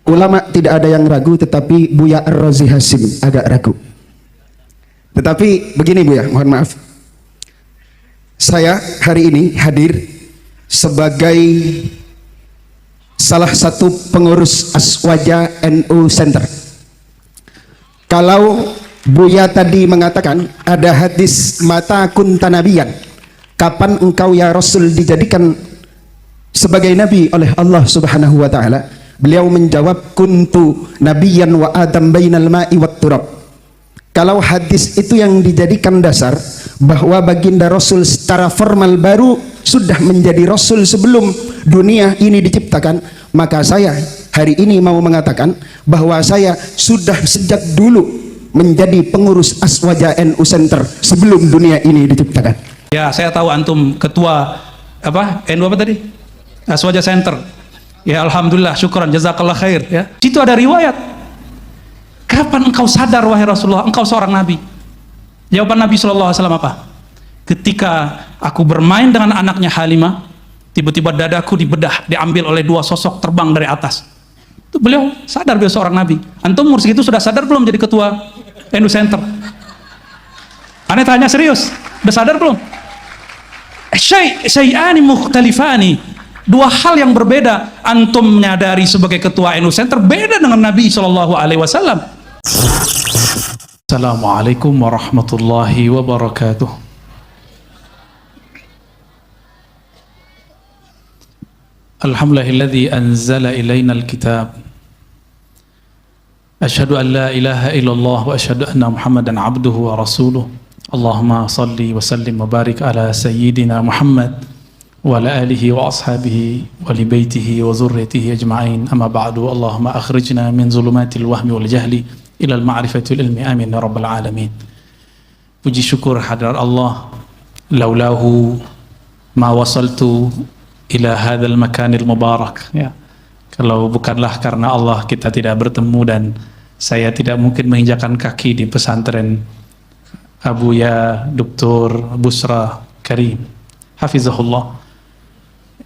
Ulama tidak ada yang ragu, tetapi Buya Ar-Razi Hasim agak ragu. Tetapi begini Buya, mohon maaf. Saya hari ini hadir sebagai salah satu pengurus Aswaja NU Center. Kalau Buya tadi mengatakan ada hadis mata kunta nabiyan, kapan engkau ya Rasul dijadikan sebagai nabi oleh Allah Subhanahu wa taala? Beliau menjawab, kuntu nabiyan wa adam bainal ma'i wat turab. Kalau hadis itu yang dijadikan dasar bahwa baginda Rasul secara formal baru sudah menjadi Rasul sebelum dunia ini diciptakan, maka saya hari ini mau mengatakan bahwa saya sudah sejak dulu menjadi pengurus Aswaja NU Center sebelum dunia ini diciptakan. Ya, saya tahu antum ketua NU apa tadi? Aswaja Center. Ya, alhamdulillah, syukran, jazakallah khair. Ya, situ ada riwayat. Kapan engkau sadar wahai Rasulullah, engkau seorang nabi? Jawaban Nabi SAW apa? Ketika aku bermain dengan anaknya Halimah, tiba-tiba dadaku dibedah, diambil oleh dua sosok terbang dari atas. Itu beliau sadar beliau seorang nabi. Antum umur segitu sudah sadar belum jadi ketua NU Center? Aneh tanya serius, udah sadar belum? Syai'ani mukhtalifani. Dua hal yang berbeda. Antum menyadari sebagai ketua NU Center beda dengan Nabi SAW. Assalamualaikum warahmatullahi wabarakatuh. Alhamdulillahilladzi anzala ilaina alkitab. Asyhadu an la ilaha illallah wa asyhadu anna Muhammadan abduhu wa rasuluh. Allahumma salli wa sallim wa barik ala sayyidina Muhammad wa ala alihi wa ashabihi wa li baitihi wa zurriyatihi ajma'in. Amma ba'du. Allahumma akhrijna min zulumatil wahmi wal jahli ila al-ma'rifati wal ilmi. Amin ya rabbal alamin. Puji syukur hadirat Allah, laulahu ma wasaltu ila hadzal makanil mubarak. Ya, kalau bukanlah karena Allah kita tidak bertemu, dan saya tidak mungkin menginjakan kaki di pesantren Abuya Dr. Busra Karim hafizahullah.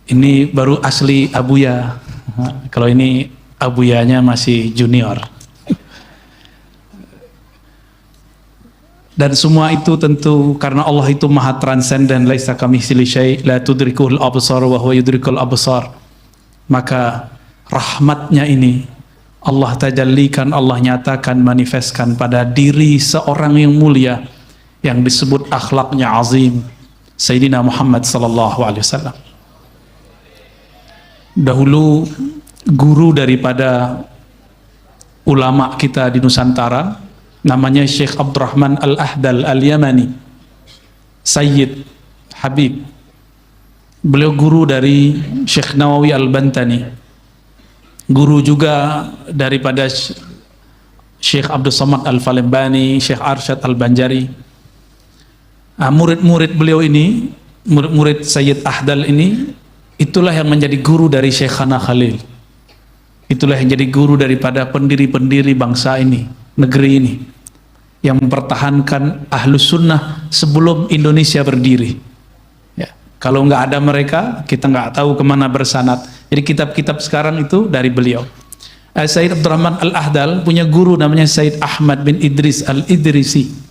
Ini baru asli Abuya. Kalau ini Abuyanya masih junior. Dan semua itu tentu karena Allah itu maha transenden, laisa kamitslihi syai', la tudrikul absar wa huwa yudrikul absar. Maka rahmatnya ini Allah tajallikan, Allah nyatakan, manifestkan pada diri seorang yang mulia yang disebut akhlaknya azim, Sayyidina Muhammad sallallahu alaihi wasallam. Dahulu guru daripada ulama kita di Nusantara namanya Syekh Abdurrahman Al-Ahdal Al-Yamani, Sayyid Habib. Beliau guru dari Syekh Nawawi Al-Bantani, guru juga daripada Syekh Abdul Samad Al-Falembani, Syekh Arsyad Al-Banjari. Murid-murid beliau ini, murid-murid Sayyid Ahdal ini, itulah yang menjadi guru dari Syekhana Khalil. Itulah yang jadi guru daripada pendiri-pendiri bangsa ini, negeri ini, yang mempertahankan ahlus sunnah sebelum Indonesia berdiri. Ya, kalau nggak ada mereka, kita nggak tahu kemana bersanad. Jadi kitab-kitab sekarang itu dari beliau. Sayyid Abdurrahman Al-Ahdal punya guru namanya Sayyid Ahmad bin Idris Al-Idrisi.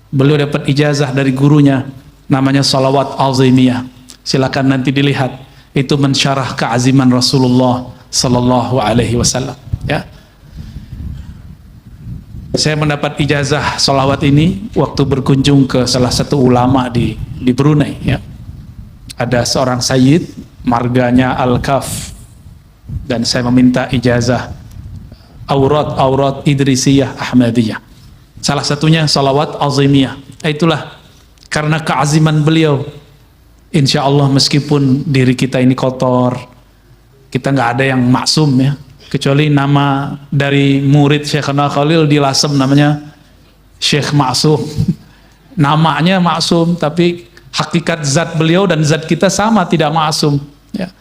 Beliau dapat ijazah dari gurunya namanya Salawat Azimiyah. Silakan nanti dilihat. Itu mensyarah keaziman Rasulullah sallallahu alaihi wasallam. Ya. Saya mendapat ijazah salawat ini waktu berkunjung ke salah satu ulama di Brunei. Ya. Ada seorang sayyid, marganya Al-Kaf, dan saya meminta ijazah aurat Idrisiyah Ahmadiyah. Salah satunya salawat azimiyah. Itulah karena keaziman beliau, insya Allah meskipun diri kita ini kotor, kita nggak ada yang maksum ya, kecuali nama dari murid Syekhana Khalil dilasem namanya Syekh Maksum. Namanya maksum, tapi hakikat zat beliau dan zat kita sama, tidak maksum ya.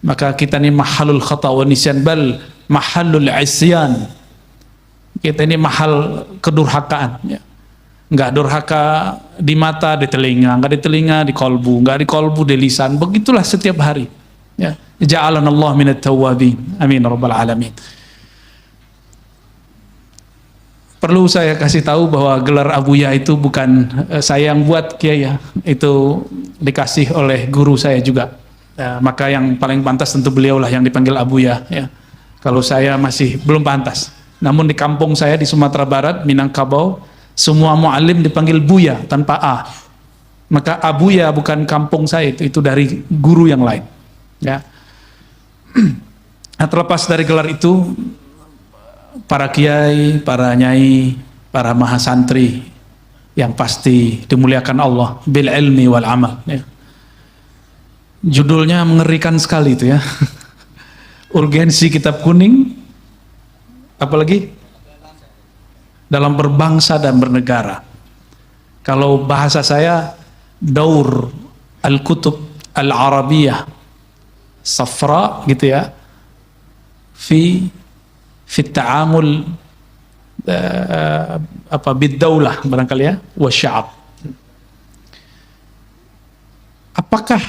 Maka kita ini mahalul khata wa nisyan, bal mahalul isyan. Kita ini mahal kedurhakaan ya. Nggak durhaka di mata, di telinga, nggak di telinga, di kolbu, nggak di kolbu, di lisan. Begitulah setiap hari ya. Ja'alanallah minat tawwabin, amin rabbal alamin. Perlu saya kasih tahu bahwa gelar Abuya itu bukan saya yang buat, Kiai ya. Itu dikasih oleh guru saya juga. Maka yang paling pantas tentu beliau lah yang dipanggil Abuya ya. Kalau saya masih belum pantas. Namun di kampung saya di Sumatera Barat, Minangkabau, semua muallim dipanggil Buya tanpa A. Maka Abuya bukan kampung saya, itu dari guru yang lain. Ya. Nah, terlepas dari gelar itu, para kiai, para nyai, para mahasantri yang pasti dimuliakan Allah bil ilmi wal amal ya. Judulnya mengerikan sekali itu ya. Urgensi kitab kuning, apalagi dalam berbangsa dan bernegara. Kalau bahasa saya, daur al-kutub al-arabiyah safra gitu ya, fi ta'amul bid-daulah barangkali ya, wa sya'ab. Apakah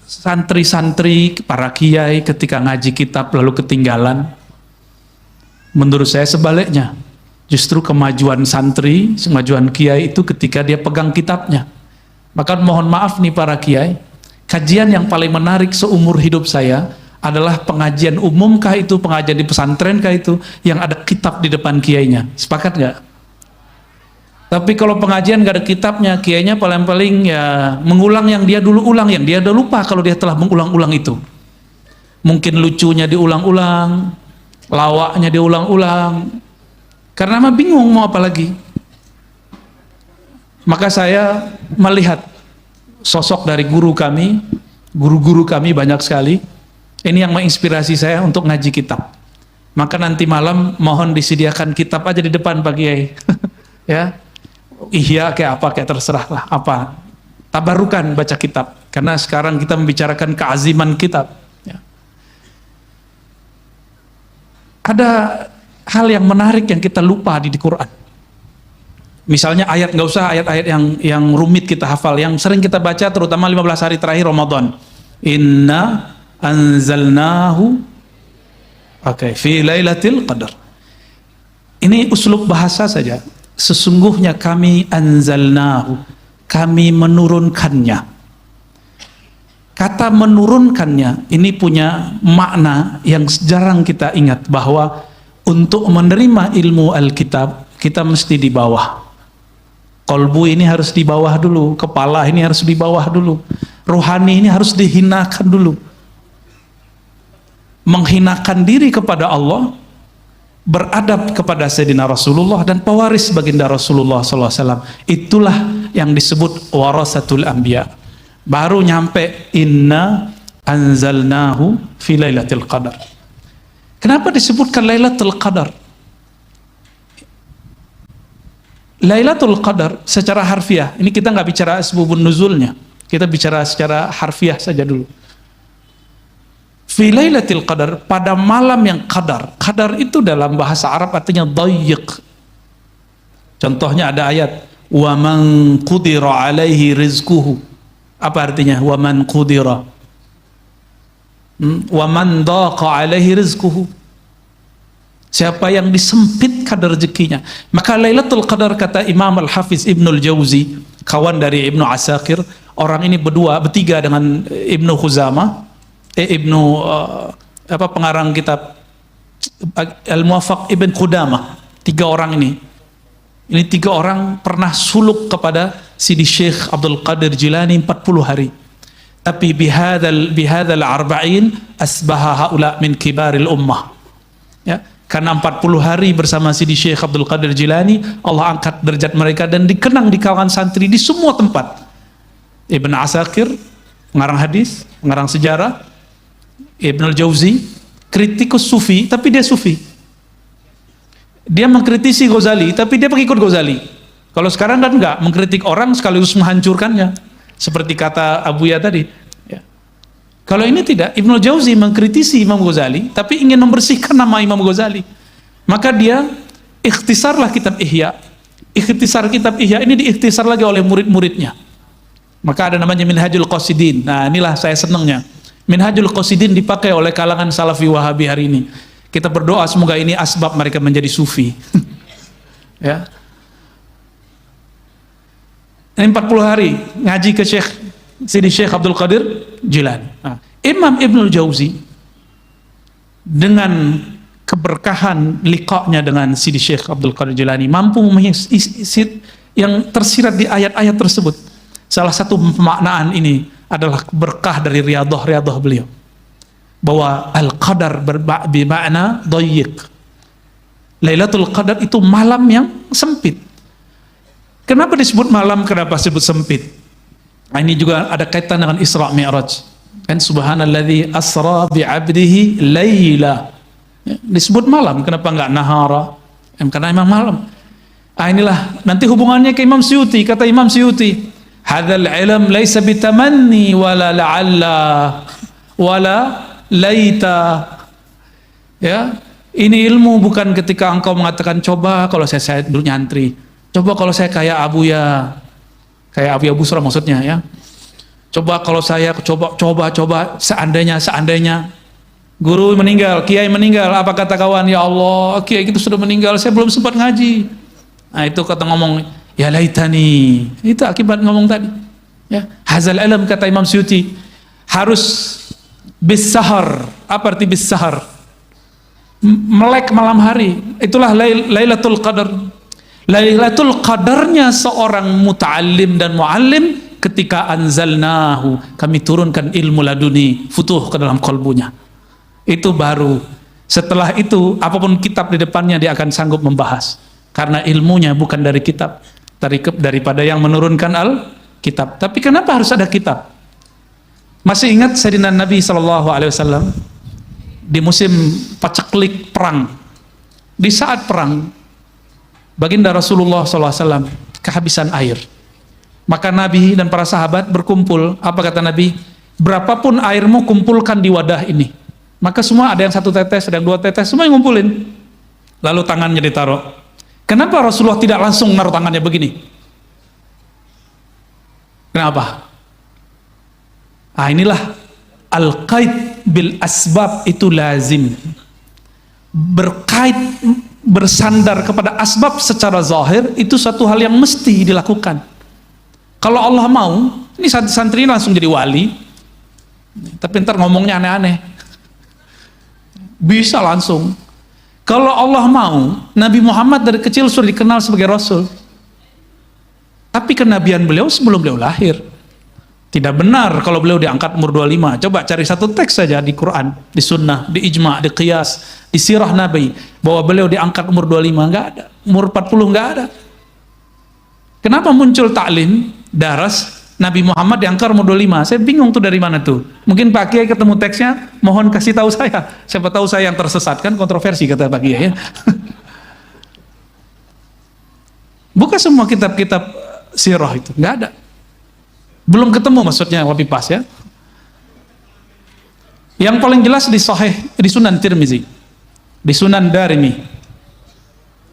santri-santri, para kiai ketika ngaji kitab lalu ketinggalan? Menurut saya sebaliknya. Justru kemajuan santri, kemajuan kiai itu ketika dia pegang kitabnya. Maka mohon maaf nih para kiai, kajian yang paling menarik seumur hidup saya adalah pengajian umum kah itu, pengajian di pesantren kah itu, yang ada kitab di depan kiainya. Sepakat nggak? Tapi kalau pengajian nggak ada kitabnya, kiainya paling-paling ya mengulang yang dia dulu ulang, yang dia udah lupa kalau dia telah mengulang-ulang itu. Mungkin lucunya diulang-ulang, lawaknya diulang-ulang, karena mah bingung mau apa lagi. Maka saya melihat sosok dari guru kami, guru-guru kami banyak sekali. Ini yang menginspirasi saya untuk ngaji kitab. Maka nanti malam mohon disediakan kitab aja di depan Pak Kiai. Ya, ihya kayak apa, kayak terserah lah apa. Tabarukan baca kitab. Karena sekarang kita membicarakan keaziman kitab. Ya. Ada hal yang menarik yang kita lupa di Quran. Misalnya ayat, nggak usah ayat-ayat yang rumit kita hafal, yang sering kita baca terutama 15 hari terakhir Ramadan. Inna anzalnahu fi lailatul qadar. Ini uslub bahasa saja. Sesungguhnya kami anzalnahu, kami menurunkannya. Kata menurunkannya ini punya makna yang jarang kita ingat, bahwa untuk menerima ilmu Alkitab kita mesti di bawah. Kolbu ini harus di bawah dulu, kepala ini harus di bawah dulu, rohani ini harus dihinakan dulu. Menghinakan diri kepada Allah, beradab kepada Sayyidina Rasulullah dan pewaris baginda Rasulullah SAW. Itulah yang disebut warasatul anbiya. Baru nyampe inna anzalnahu fi lailatul qadar. Kenapa disebutkan Lailatul Qadar? Lailatul Qadar secara harfiah, ini kita nggak bicara asbabun nuzulnya, kita bicara secara harfiah saja dulu. Fi Lailatul Qadar, pada malam yang qadar. Qadar itu dalam bahasa Arab artinya dayyiq. Contohnya ada ayat wa man qudira alaihi rizquhu. Apa artinya wa man qudira? Wa man daqa alaihi rizquhu. Siapa yang disempitkan rezekinya. Maka Lailatul Qadar, kata Imam Al-Hafiz Ibnul Jauzi, kawan dari Ibnu Asakir, orang ini bertiga dengan Ibnu Khuzamah, pengarang kitab Al-Muwaffaq Ibn Qudamah. Tiga orang ini tiga orang pernah suluk kepada Sidi Syekh Abdul Qadir Jilani 40 hari. Tapi bihadzal arba'in asbaha haula min kibaril ummah. Ya, karena 40 hari bersama Sidi Syekh Abdul Qadir Jilani, Allah angkat derajat mereka dan dikenang di kalangan santri di semua tempat. Ibn Asakir pengarang hadis, pengarang sejarah. Ibnul Jauzi kritikus sufi, tapi dia sufi. Dia mengkritisi Ghazali, tapi dia pengikut Ghazali. Kalau sekarang kan enggak, mengkritik orang sekaligus menghancurkannya, seperti kata Abuya tadi ya. Kalau ini tidak, Ibnul Jauzi mengkritisi Imam Ghazali tapi ingin membersihkan nama Imam Ghazali. Maka dia ikhtisarlah kitab Ihya. Ikhtisar kitab Ihya ini diikhtisar lagi oleh murid-muridnya. Maka ada namanya Minhajul Qasidin. Nah, inilah saya senangnya. Minhajul Qasidin dipakai oleh kalangan Salafi Wahabi hari ini. Kita berdoa semoga ini asbab mereka menjadi sufi. Ya. Ini 40 hari ngaji ke Sidi Syekh Abdul Qadir Jilani. Nah, Imam Ibnul Jauzi dengan keberkahan liqa'nya dengan Sidi Syekh Abdul Qadir Jilani mampu yang tersirat di ayat-ayat tersebut. Salah satu pemaknaan ini adalah berkah dari riyadhah beliau, bahwa al-qadar bermakna dayyiq. Lailatul Qadar itu malam yang sempit. Kenapa disebut malam? Kenapa disebut sempit? Nah, ini juga ada kaitan dengan Isra Mi'raj. Kan subhanalladzi asra bi'abdihi laila. Ya, disebut malam, kenapa enggak nahara? Karena memang malam. Ah, inilah nanti hubungannya ke Imam Suyuti. Kata Imam Suyuti, hadzal ilm laisa bitamanni wala la'alla wala laita. Ya, ini ilmu bukan ketika engkau mengatakan coba kalau saya dulu nyantri, coba kalau saya kayak Abuya Busra maksudnya ya. Coba kalau saya coba seandainya guru meninggal, kiai meninggal, apa kata kawan? Ya Allah, kiai itu sudah meninggal, saya belum sempat ngaji. Nah, itu kata ngomong, ya laitani. Itu akibat ngomong tadi. Ya, hazal ilm kata Imam Suyuti harus bis sahar. Apa arti bis sahar? Melek malam hari. Itulah Lailatul Qadar. Lailatul Qadarnya seorang muta'allim dan muallim ketika anzalnahu, kami turunkan ilmu laduni futuh ke dalam kalbunya. Itu baru. Setelah itu apapun kitab di depannya dia akan sanggup membahas, karena ilmunya bukan dari kitab, daripada yang menurunkan kitab. Tapi kenapa harus ada kitab? Masih ingat Sayyidina Nabi SAW di musim paceklik perang, di saat perang baginda Rasulullah SAW kehabisan air, maka Nabi dan para sahabat berkumpul. Apa kata Nabi? Berapapun airmu kumpulkan di wadah ini. Maka semua ada yang 1 tetes, ada yang 2 tetes, semua yang ngumpulin. Lalu tangannya ditaruh. Kenapa Rasulullah tidak langsung naruh tangannya begini? Kenapa? Ah, inilah al-qaid bil asbab, itu lazim. Berkait, bersandar kepada asbab secara zahir itu satu hal yang mesti dilakukan. Kalau Allah mau, ini santri langsung jadi wali. Tapi ntar ngomongnya aneh-aneh. Bisa langsung. Kalau Allah mau, Nabi Muhammad dari kecil sudah dikenal sebagai Rasul. Tapi kenabian beliau sebelum beliau lahir. Tidak benar kalau beliau diangkat umur 25. Coba cari satu teks saja di Quran, di sunnah, di ijma', di qiyas, di sirah Nabi, bahwa beliau diangkat umur 25, enggak ada. Umur 40 enggak ada. Kenapa muncul taklim, daras, Nabi Muhammad diangkat umur 25? Saya bingung tuh dari mana tuh. Mungkin Pak Kiai ketemu teksnya, mohon kasih tahu saya. Siapa tahu saya yang tersesat, kan kontroversi kata Pak Kiai ya. Buka semua kitab-kitab sirah itu, enggak ada. Belum ketemu maksudnya, lebih pas ya. Yang paling jelas di Sahih, di Sunan Tirmizi, di Sunan Darimi,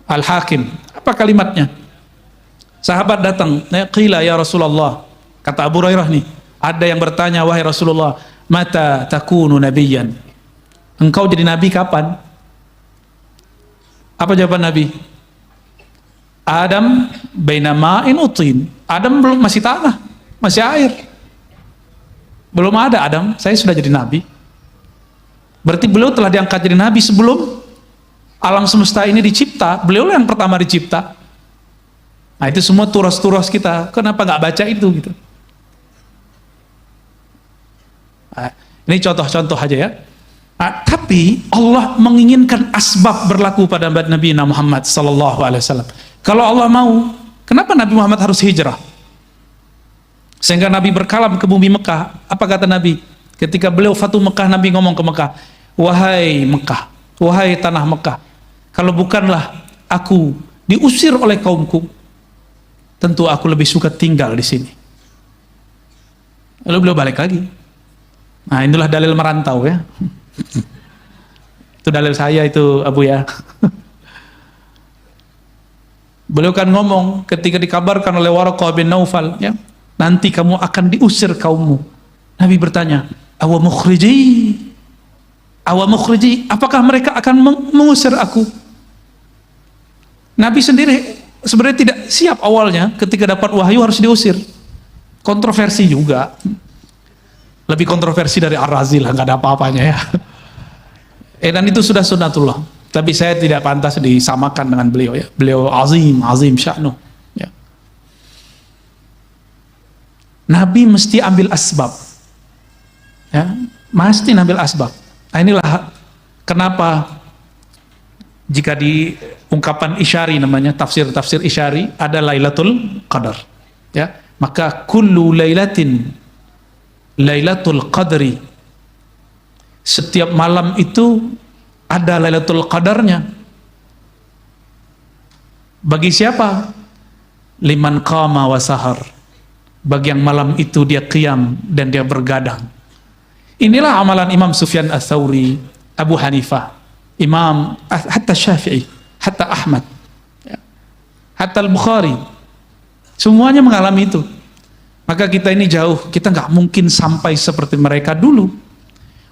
Al-Hakim. Apa kalimatnya? Sahabat datang, qila ya Rasulullah, kata Abu Hurairah nih, ada yang bertanya, wahai Rasulullah, mata takunu nabiyyan? Engkau jadi nabi kapan? Apa jawaban Nabi? Adam baina ma'in utin. Adam belum, masih tanah, masih air. Belum ada Adam, saya sudah jadi nabi. Berarti beliau telah diangkat jadi nabi sebelum alam semesta ini dicipta. Beliau yang pertama dicipta. Nah, itu semua turas-turas kita. Kenapa nggak baca itu gitu? Nah, ini contoh-contoh aja ya. Nah, tapi Allah menginginkan asbab berlaku pada Nabi Muhammad SAW. Kalau Allah mau, kenapa Nabi Muhammad harus hijrah? Sehingga Nabi berkalam ke bumi Mekah. Apa kata Nabi? Ketika beliau Fatu Mekah, Nabi ngomong ke Mekah, wahai Mekah, wahai tanah Mekah, kalau bukanlah aku diusir oleh kaumku, tentu aku lebih suka tinggal di sini. Lalu beliau balik lagi. Nah, inilah dalil merantau ya. Itu dalil saya itu, Abu ya. Beliau kan ngomong ketika dikabarkan oleh Waraqah bin Naufal, ya, nanti kamu akan diusir kaummu. Nabi bertanya, awa mukhriji? Awa mukhriji? Apakah mereka akan mengusir aku? Nabi sendiri sebenarnya tidak siap awalnya, ketika dapat wahyu harus diusir. Kontroversi juga. Lebih kontroversi dari Ar-Razi lah, nggak ada apa-apanya ya. Dan itu sudah sunnatullah. Tapi saya tidak pantas disamakan dengan beliau ya. Beliau azim sya'nu. Ya. Nabi mesti ambil asbab. Ya, mesti ambil asbab. Nah, inilah kenapa jika di ungkapan Isyari namanya tafsir Isyari ada Lailatul Qadar. Ya, maka kullu lailatin Lailatul Qadri. Setiap malam itu ada Lailatul Qadarnya. Bagi siapa? Liman qama wa sahar. Bagi yang malam itu dia qiyam dan dia bergadang. Inilah amalan Imam Sufyan Ats-Tsauri, Abu Hanifah, Imam hatta Syafi'i, hatta Ahmad, ya, hatta Al-Bukhari. Semuanya mengalami itu. Maka kita ini jauh, kita nggak mungkin sampai seperti mereka dulu.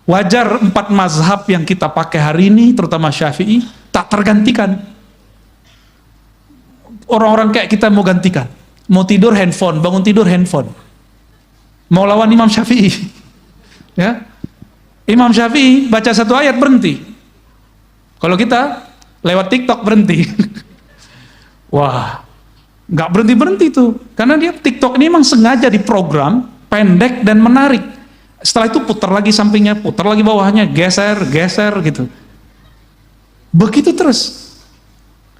Wajar 4 mazhab yang kita pakai hari ini, terutama Syafi'i, tak tergantikan. Orang-orang kayak kita mau gantikan. Mau tidur handphone, bangun tidur handphone. Mau lawan Imam Syafi'i. Ya. Imam Syafi'i baca 1 ayat berhenti. Kalau kita lewat TikTok berhenti. Wah, nggak berhenti tuh, karena dia TikTok ini memang sengaja diprogram pendek dan menarik. Setelah itu putar lagi sampingnya, putar lagi bawahnya, geser gitu. Begitu terus.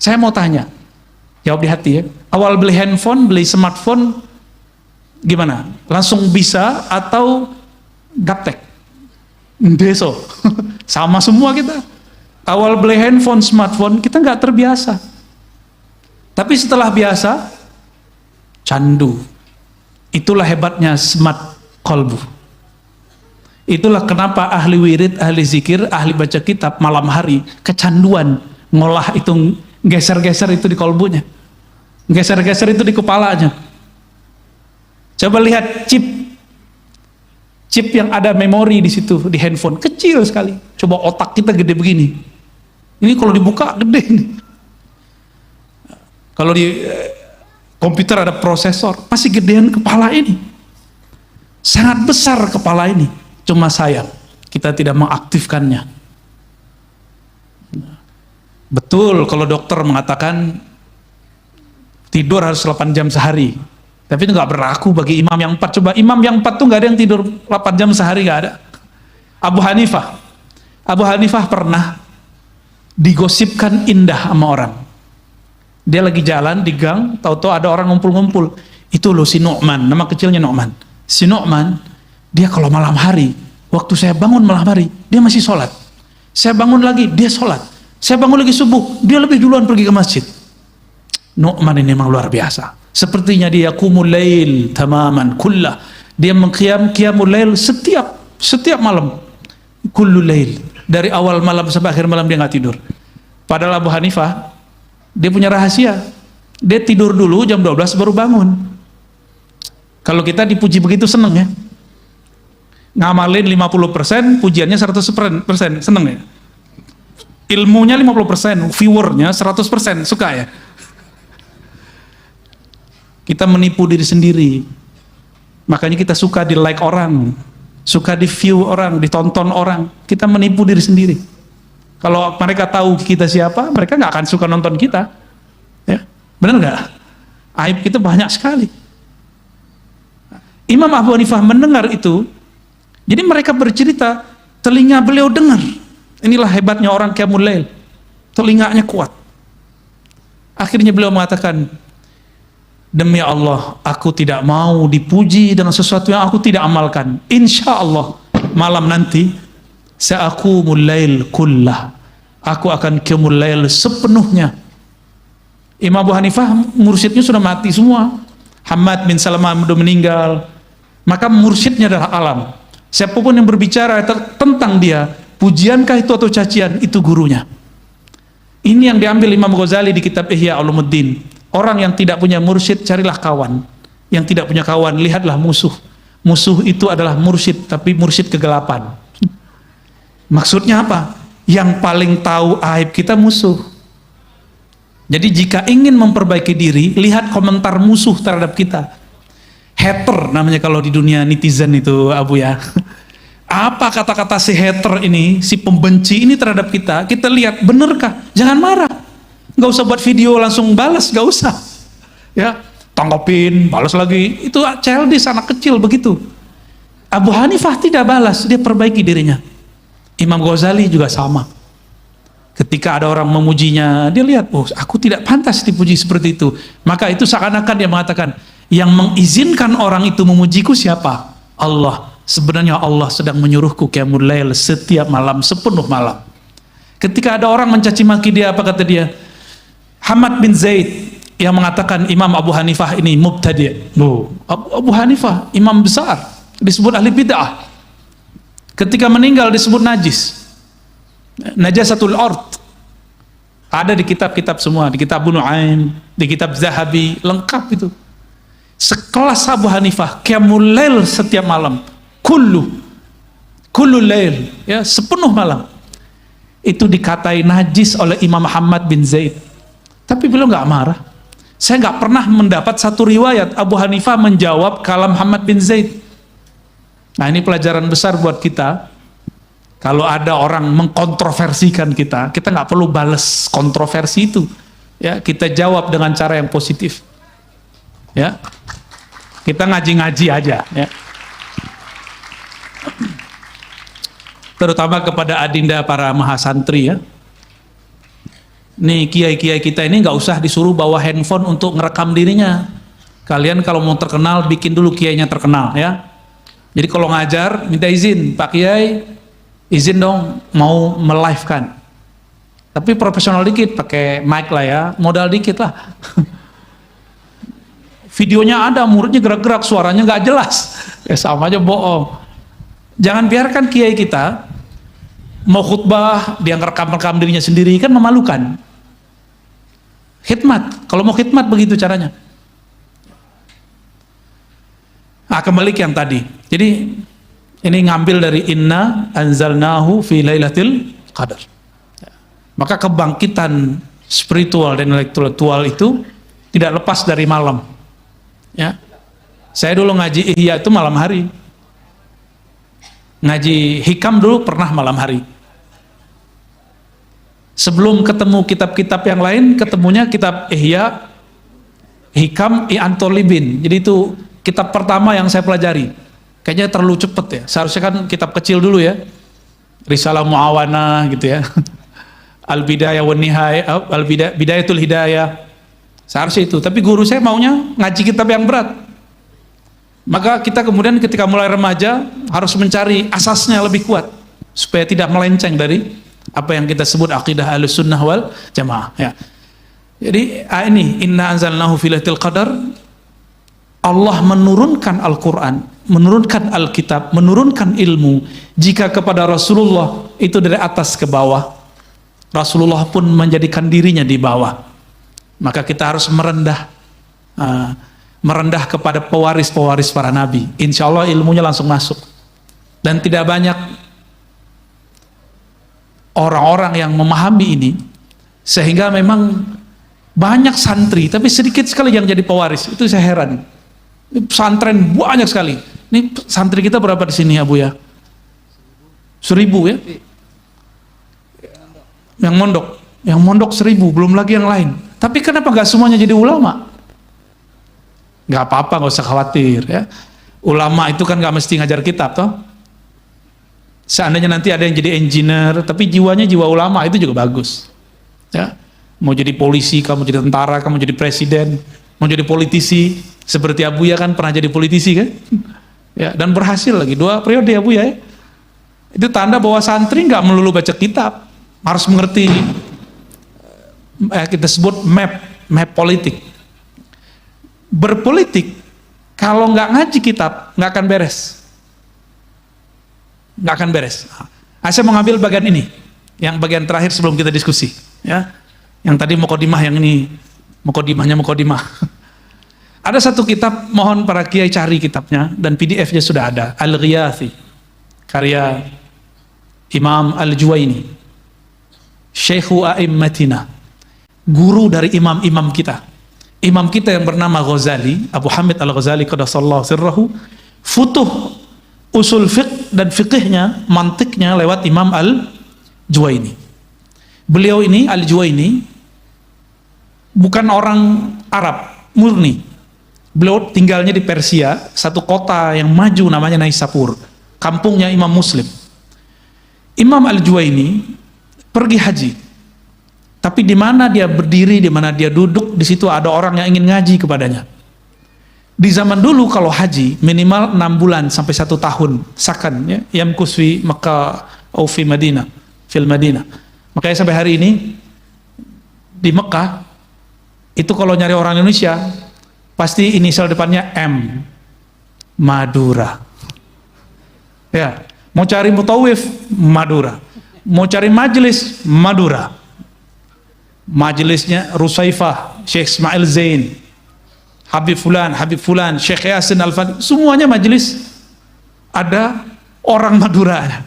Saya mau tanya, jawab di hati ya. Awal beli handphone, beli smartphone, gimana? Langsung bisa atau gaptek? Deso. Sama semua kita. Awal beli handphone, smartphone, kita nggak terbiasa. Tapi setelah biasa, candu. Itulah hebatnya smart kolbu. Itulah kenapa ahli wirid, ahli zikir, ahli baca kitab malam hari kecanduan ngolah itu, geser-geser itu di kolbunya, geser-geser itu di kepalanya. Coba lihat chip yang ada memori di situ di handphone, kecil sekali. Coba otak kita gede begini. Ini kalau dibuka gede nih. Kalau di komputer ada prosesor, pasti gedean kepala ini. Sangat besar kepala ini. Cuma sayang, kita tidak mengaktifkannya. Betul kalau dokter mengatakan tidur harus 8 jam sehari. Tapi itu nggak berlaku bagi imam yang 4. Coba imam yang 4 tuh nggak ada yang tidur 8 jam sehari, nggak ada. Abu Hanifah pernah digosipkan indah sama orang. Dia lagi jalan di gang, tahu-tahu ada orang ngumpul-ngumpul. Itu loh si Nu'man, nama kecilnya Nu'man. Si Nu'man, dia kalau malam hari, waktu saya bangun malam hari, dia masih sholat. Saya bangun lagi, dia sholat. Saya bangun lagi subuh, dia lebih duluan pergi ke masjid. Nu'man ini memang luar biasa. Sepertinya dia qumul lail tamaman kullah. Dia qiyamul lail setiap malam. Kullu lail. Dari awal malam sampai akhir malam dia nggak tidur. Padahal Abu Hanifah, dia punya rahasia. Dia tidur dulu jam 12 baru bangun. Kalau kita dipuji begitu seneng ya. Ngamalin 50%, pujiannya 100%, seneng ya. Ilmunya 50%, viewernya 100%, suka ya. Kita menipu diri sendiri. Makanya kita suka di like orang, suka di view orang, ditonton orang. Kita menipu diri sendiri. Kalau mereka tahu kita siapa, mereka nggak akan suka nonton kita. Ya, benar nggak? Aib kita banyak sekali. Imam Abu Hanifah mendengar itu, jadi mereka bercerita, telinga beliau dengar. Inilah hebatnya orang qiyamul lail, telinganya kuat. Akhirnya beliau mengatakan, demi Allah, aku tidak mau dipuji dengan sesuatu yang aku tidak amalkan. Insya Allah malam nanti sa'aqumul lail kullah, aku akan qiyamul lail sepenuhnya. Imam Abu Hanifah mursyidnya sudah mati semua. Hamad bin Salamah sudah meninggal. Maka mursyidnya adalah alam. Siapapun yang berbicara tentang dia, pujiankah itu atau cacian, itu gurunya. Ini yang diambil Imam Ghazali di kitab Ihya Ulumuddin. Orang yang tidak punya mursyid, carilah kawan. Yang tidak punya kawan, lihatlah musuh. Musuh itu adalah mursyid, tapi mursyid kegelapan. Maksudnya apa? Yang paling tahu aib kita musuh. Jadi jika ingin memperbaiki diri, lihat komentar musuh terhadap kita. Hater namanya kalau di dunia netizen itu, Abu ya. Apa kata-kata si hater ini, si pembenci ini terhadap kita? Kita lihat, benerkah? Jangan marah. Nggak usah buat video langsung balas, nggak usah. Ya, tanggapin, balas lagi. Itu childish, anak kecil begitu. Abu Hanifah tidak balas, dia perbaiki dirinya. Imam Ghazali juga sama. Ketika ada orang memujinya, dia lihat, oh aku tidak pantas dipuji seperti itu. Maka itu seakan-akan dia mengatakan, yang mengizinkan orang itu memujiku siapa? Allah. Sebenarnya Allah sedang menyuruhku qiyamul lail setiap malam, sepenuh malam. Ketika ada orang mencaci maki dia, apa kata dia? Hamad bin Zaid yang mengatakan Imam Abu Hanifah ini mubtadi'. Oh, Abu Hanifah imam besar, disebut ahli bid'ah. Ketika meninggal disebut najis, najasatul ard. Ada di kitab-kitab semua, di kitab Ibnu Nu'aim, di kitab Zahabi, lengkap itu. Sekelas Abu Hanifah qiyamul lail setiap malam, kullu lail, ya, sepenuh malam. Itu dikatai najis oleh Imam Muhammad bin Zaid, tapi beliau nggak marah. Saya nggak pernah mendapat satu riwayat Abu Hanifah menjawab kalam Muhammad bin Zaid. Nah, ini pelajaran besar buat kita. Kalau ada orang mengkontroversikan kita, kita nggak perlu balas kontroversi itu, ya, kita jawab dengan cara yang positif, ya, kita ngaji-ngaji aja, ya. Terutama kepada adinda para mahasantri, ya. Nih kiai-kiai kita ini nggak usah disuruh bawa handphone untuk ngerekam dirinya. Kalian kalau mau terkenal, bikin dulu kiainya terkenal, ya. Jadi kalau ngajar minta izin, Pak Kiai, izin dong mau melive-kan. Tapi profesional dikit, pakai mic lah ya, modal dikit lah. Videonya ada, muridnya gerak-gerak, suaranya nggak jelas, ya sama aja bohong. Jangan biarkan kiai kita mau khutbah dia ngerekam-rekam dirinya sendiri, kan memalukan. Khidmat, kalau mau khidmat begitu caranya. Nah, kembali ke yang tadi. Jadi ini ngambil dari inna anzalnahu fi lailatul qadar. Maka kebangkitan spiritual dan intelektual itu tidak lepas dari malam. Ya. Saya dulu ngaji Ihya itu malam hari. Ngaji hikam dulu pernah malam hari. Sebelum ketemu kitab-kitab yang lain, ketemunya kitab Ihya, Hikam I'an-Tolibin. Jadi itu kitab pertama yang saya pelajari. Kayaknya terlalu cepet ya. Seharusnya kan kitab kecil dulu ya. Risalah Muawana gitu ya. Al-Bidayah wan Nihayah, Bidayatul Hidayah. Seharusnya itu. Tapi guru saya maunya ngaji kitab yang berat. Maka kita kemudian ketika mulai remaja harus mencari asasnya lebih kuat supaya tidak melenceng dari apa yang kita sebut akidah Ahlussunnah wal Jamaah, ya. Jadi ini inna anzalnahu fi lailatul qadar. Allah menurunkan Al-Quran, menurunkan Alkitab, menurunkan ilmu. Jika kepada Rasulullah itu dari atas ke bawah, Rasulullah pun menjadikan dirinya di bawah. Maka kita harus merendah kepada pewaris-pewaris para nabi. Insya Allah ilmunya langsung masuk. Dan tidak banyak orang-orang yang memahami ini, sehingga memang banyak santri, tapi sedikit sekali yang jadi pewaris. Itu saya heran. Ini pesantren banyak sekali. Ini santri kita berapa di sini, Abu ya? 1000 ya? Yang mondok 1000, belum lagi yang lain. Tapi kenapa nggak semuanya jadi ulama? Nggak apa-apa, nggak usah khawatir ya. Ulama itu kan nggak mesti ngajar kitab toh. Seandainya nanti ada yang jadi engineer, tapi jiwanya jiwa ulama, itu juga bagus. Ya, mau jadi polisi, kamu jadi tentara, kamu jadi presiden, mau jadi politisi, seperti Abu ya kan pernah jadi politisi kan? Ya, dan berhasil lagi 2 periode Abu ya. Itu tanda bahwa santri nggak melulu baca kitab, harus mengerti kita sebut map politik. Berpolitik kalau nggak ngaji kitab nggak akan beres, nggak akan beres. Saya mengambil bagian ini, yang bagian terakhir sebelum kita diskusi, ya. Yang tadi muqaddimah, yang ini muqaddimah. Ada satu kitab, mohon para kiai cari kitabnya, dan PDF-nya sudah ada, Al-Ghiyathi, karya Imam Al-Juwaini, Syekhu A'immatina. guru dari imam-imam kita. Imam kita yang bernama Ghazali, Abu Hamid Al-Ghazali qaddasallahu sirrahu, futuh usul fiqh dan fikihnya, mantiknya lewat Imam Al-Juwaini. Beliau ini Al-Juwaini bukan orang Arab murni. Beliau tinggalnya di Persia, satu kota yang maju namanya Naisapur, kampungnya Imam Muslim. Imam Al-Juwaini pergi haji. Tapi di mana dia berdiri, di mana dia duduk, di situ ada orang yang ingin ngaji kepadanya. Di zaman dulu kalau haji minimal 6 bulan sampai 1 tahun sakan ya, yamkus fi Makkah atau fi Madinah, fil Madinah. Makanya sampai hari ini di Mekah itu kalau nyari orang Indonesia pasti inisial depannya M, Madura. Ya, mau cari mutawif Madura, mau cari majelis Madura. Majelisnya Rusaifah, Syekh Ismail Zain, Habib Fulan, Syekh Yasin Al-Fadli, semuanya majelis ada orang Madura.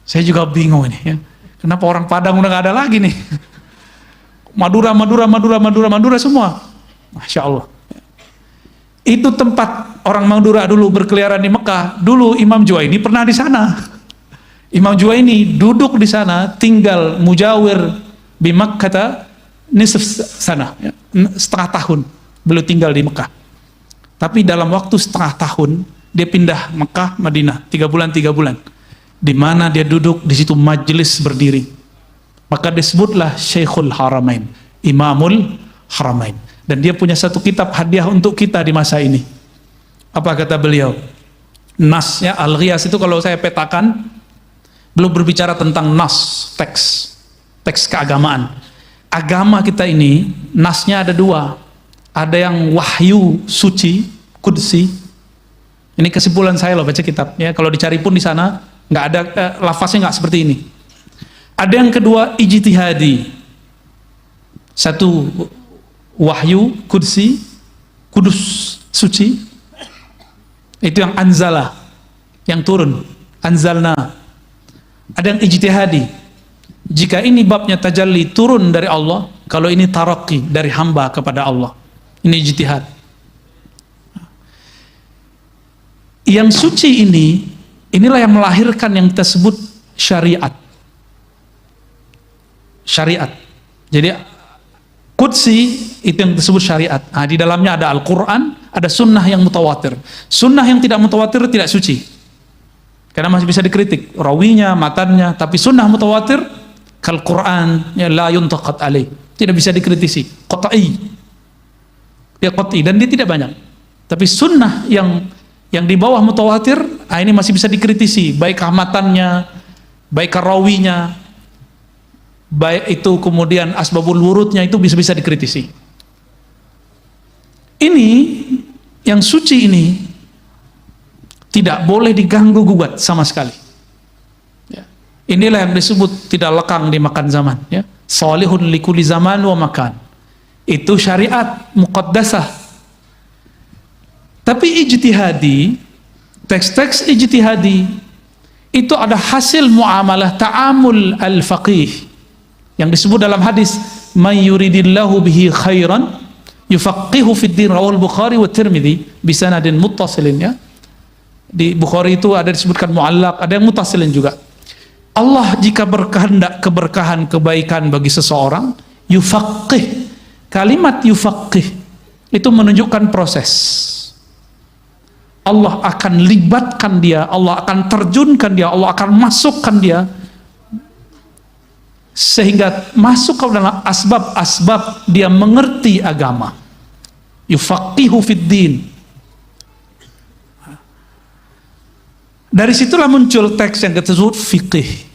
Saya juga bingung ini ya. Kenapa orang Padang udah gak ada lagi nih? Madura semua. Masya Allah. Itu tempat orang Madura dulu berkeliaran di Mekah. Dulu Imam Juwaini pernah di sana. Imam Juwaini duduk di sana, tinggal mujawir di Makkah nisf sana, ya, setengah tahun beliau tinggal di Mekah. Tapi dalam waktu setengah tahun dia pindah Mekah Madinah 3 bulan. Di mana dia duduk di situ majelis berdiri. Maka disebutlah Syekhul Haramain, Imamul Haramain. Dan dia punya satu kitab hadiah untuk kita di masa ini. Apa kata beliau? Nasnya Al-Ghiyas itu kalau saya petakan, beliau berbicara tentang nas, teks keagamaan. Agama kita ini nasnya ada 2. Ada yang wahyu suci, qudsi. Ini kesimpulan saya loh baca kitab ya. Kalau dicari pun di sana nggak ada lafaznya nggak seperti ini. Ada yang kedua ijtihadi. Satu wahyu qudsi, kudus suci. Itu yang anzala, yang turun, anzalna. Ada yang ijtihadi. Jika ini babnya tajalli turun dari Allah, kalau ini taraqi dari hamba kepada Allah. Ini ijtihad. Yang suci ini, inilah yang melahirkan yang kita sebut syariat. Syariat. Jadi qudsi itu yang disebut syariat. Nah, di dalamnya ada Al-Quran, ada sunnah yang mutawatir. Sunnah yang tidak mutawatir tidak suci. Karena masih bisa dikritik rawinya, matannya, tapi sunnah mutawatir kal Quran ya la yuntaqat alaih, tidak bisa dikritisi, qat'i ya qat'i, dan dia tidak banyak. Tapi sunnah yang di bawah mutawatir, ini masih bisa dikritisi, baik matannya, baik rawinya, baik itu kemudian asbabul wurudnya, itu bisa dikritisi. Ini yang suci ini tidak boleh diganggu gugat sama sekali. Inilah yang disebut tidak lekang dimakan zaman ya. Salihun likulli zaman wa makan. Itu syariat muqaddasah. Tapi ijtihadi, teks-teks ijtihadi itu ada hasil muamalah ta'amul al-faqih yang disebut dalam hadis may yuridillahu bihi khairan yufaqihu fid din, rawahul Bukhari wa Tirmidzi bisanadin muttasilin ya. Di Bukhari itu ada disebutkan muallaq, ada yang muttasilin juga. Allah jika berkehendak keberkahan, kebaikan bagi seseorang, yufaqih. Kalimat yufaqih itu menunjukkan proses. Allah akan libatkan dia, Allah akan terjunkan dia, Allah akan masukkan dia sehingga masuk ke dalam asbab-asbab dia mengerti agama. Yufaqihu fid din. Dari situlah muncul teks yang disebut fikih.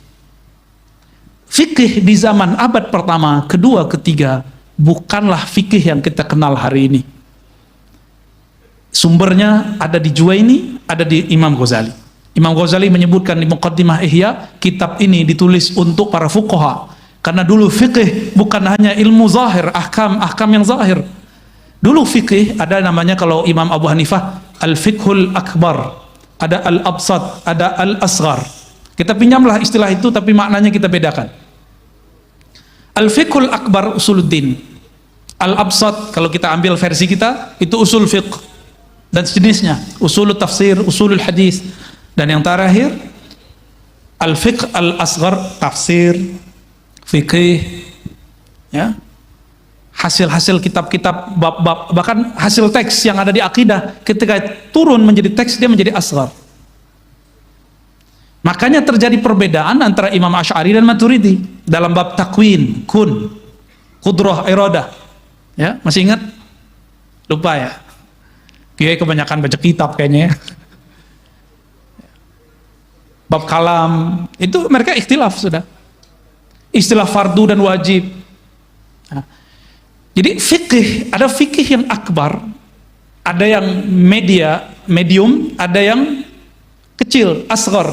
Fikih di zaman abad pertama, kedua, ketiga bukanlah fikih yang kita kenal hari ini. Sumbernya ada di Juwaini, ada di Imam Ghazali. Imam Ghazali menyebutkan di Muqaddimah Ihya, kitab ini ditulis untuk para fuqaha. Karena dulu fikih bukan hanya ilmu zahir, ahkam yang zahir. Dulu fikih ada namanya, kalau Imam Abu Hanifah al-fiqhul akbar, ada al-absat, ada al-asghar. Kita pinjamlah istilah itu tapi maknanya kita bedakan. Al-fiqhul akbar usuluddin, Al-Absat kalau kita ambil versi kita itu usul fiqh dan sejenisnya, usul tafsir, usulul hadis, dan yang terakhir al-fiqh al-asghar, tafsir, fikih, ya, hasil-hasil kitab-kitab, bab-bab, bahkan hasil teks yang ada di akidah ketika turun menjadi teks dia menjadi asghar. Makanya terjadi perbedaan antara Imam Asy'ari dan Maturidi dalam bab takwin, kun, qudrah, iradah. Ya, masih ingat? Lupa ya? Kiai kebanyakan baca kitab kayaknya ya. Bab kalam, itu mereka ikhtilaf sudah. Istilah fardu dan wajib. Nah, jadi fikih, ada fikih yang akbar, ada yang medium, ada yang kecil, asghar.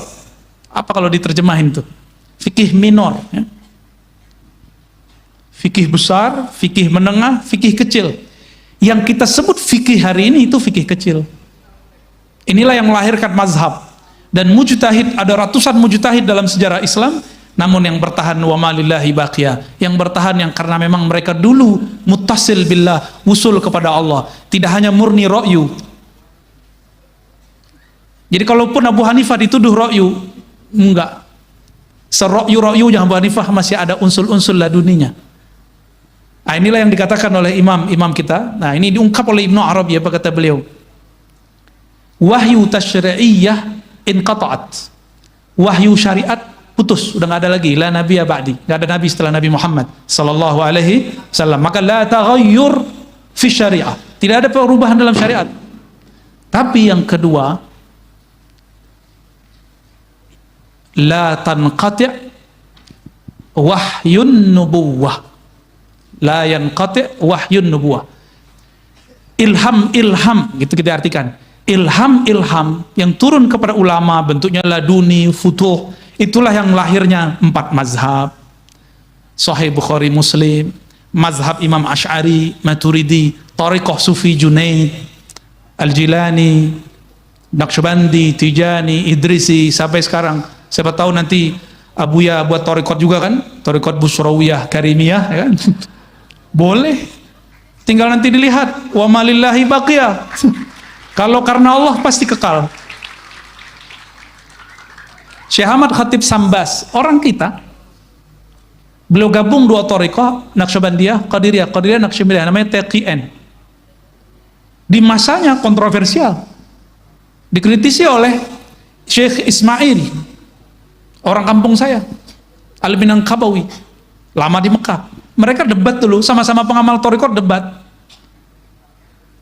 Apa kalau diterjemahin tuh? Fikih minor, ya. Fikih besar, fikih menengah, fikih kecil. Yang kita sebut fikih hari ini itu fikih kecil. Inilah yang melahirkan mazhab. Dan mujtahid, ada ratusan mujtahid dalam sejarah Islam, namun yang bertahan wa ma lillahi baqiyah, yang bertahan yang karena memang mereka dulu muttasil billah, usul kepada Allah, tidak hanya murni ra'yu. Jadi kalaupun Abu Hanifah dituduh ra'yu, enggak. Sera'yu yang Abu Hanifah masih ada unsur-unsur laduninya. Nah, inilah yang dikatakan oleh imam kita. Nah, ini diungkap oleh Ibnu Arabi, apa kata beliau? Wahyu tasyri'iyah inqata'at. Wahyu syariat putus, udah nggak ada lagi. La nabiyya ba'di, nggak ada nabi setelah Nabi Muhammad sallallahu alaihi wasallam. Maka la taghayyur fi syariah, tidak ada perubahan dalam syariat. Tapi yang kedua, la tanqati' wahyun nubuwah. La yanqati' wahyun nubuwah. Ilham gitu kita artikan. Ilham yang turun kepada ulama bentuknya laduni, futuh, itulah yang lahirnya 4 mazhab. Sahih Bukhari Muslim, mazhab Imam Asy'ari, Maturidi, Thariqah Sufi Junaid, Al-Jilani, Naqsyabandi, Tijani, Idrisi, sampai sekarang. Siapa tahu nanti Abuya buat thariqat juga kan? Thariqat Busrawiyah, Karimiyah, ya kan? Boleh. Tinggal nanti dilihat wa malillahi baqiyah. Kalau karena Allah pasti kekal. Syekh Ahmad Khatib Sambas, orang kita, beliau gabung 2 thariqah, Naqsyabandiyah, Qadiriyah, Naqsyabandiyah, namanya TQN. Di masanya kontroversial. Dikritisi oleh Syekh Ismail, orang kampung saya, Al-Minangkabawi, lama di Mekah. Mereka debat dulu, sama-sama pengamal thariqat debat.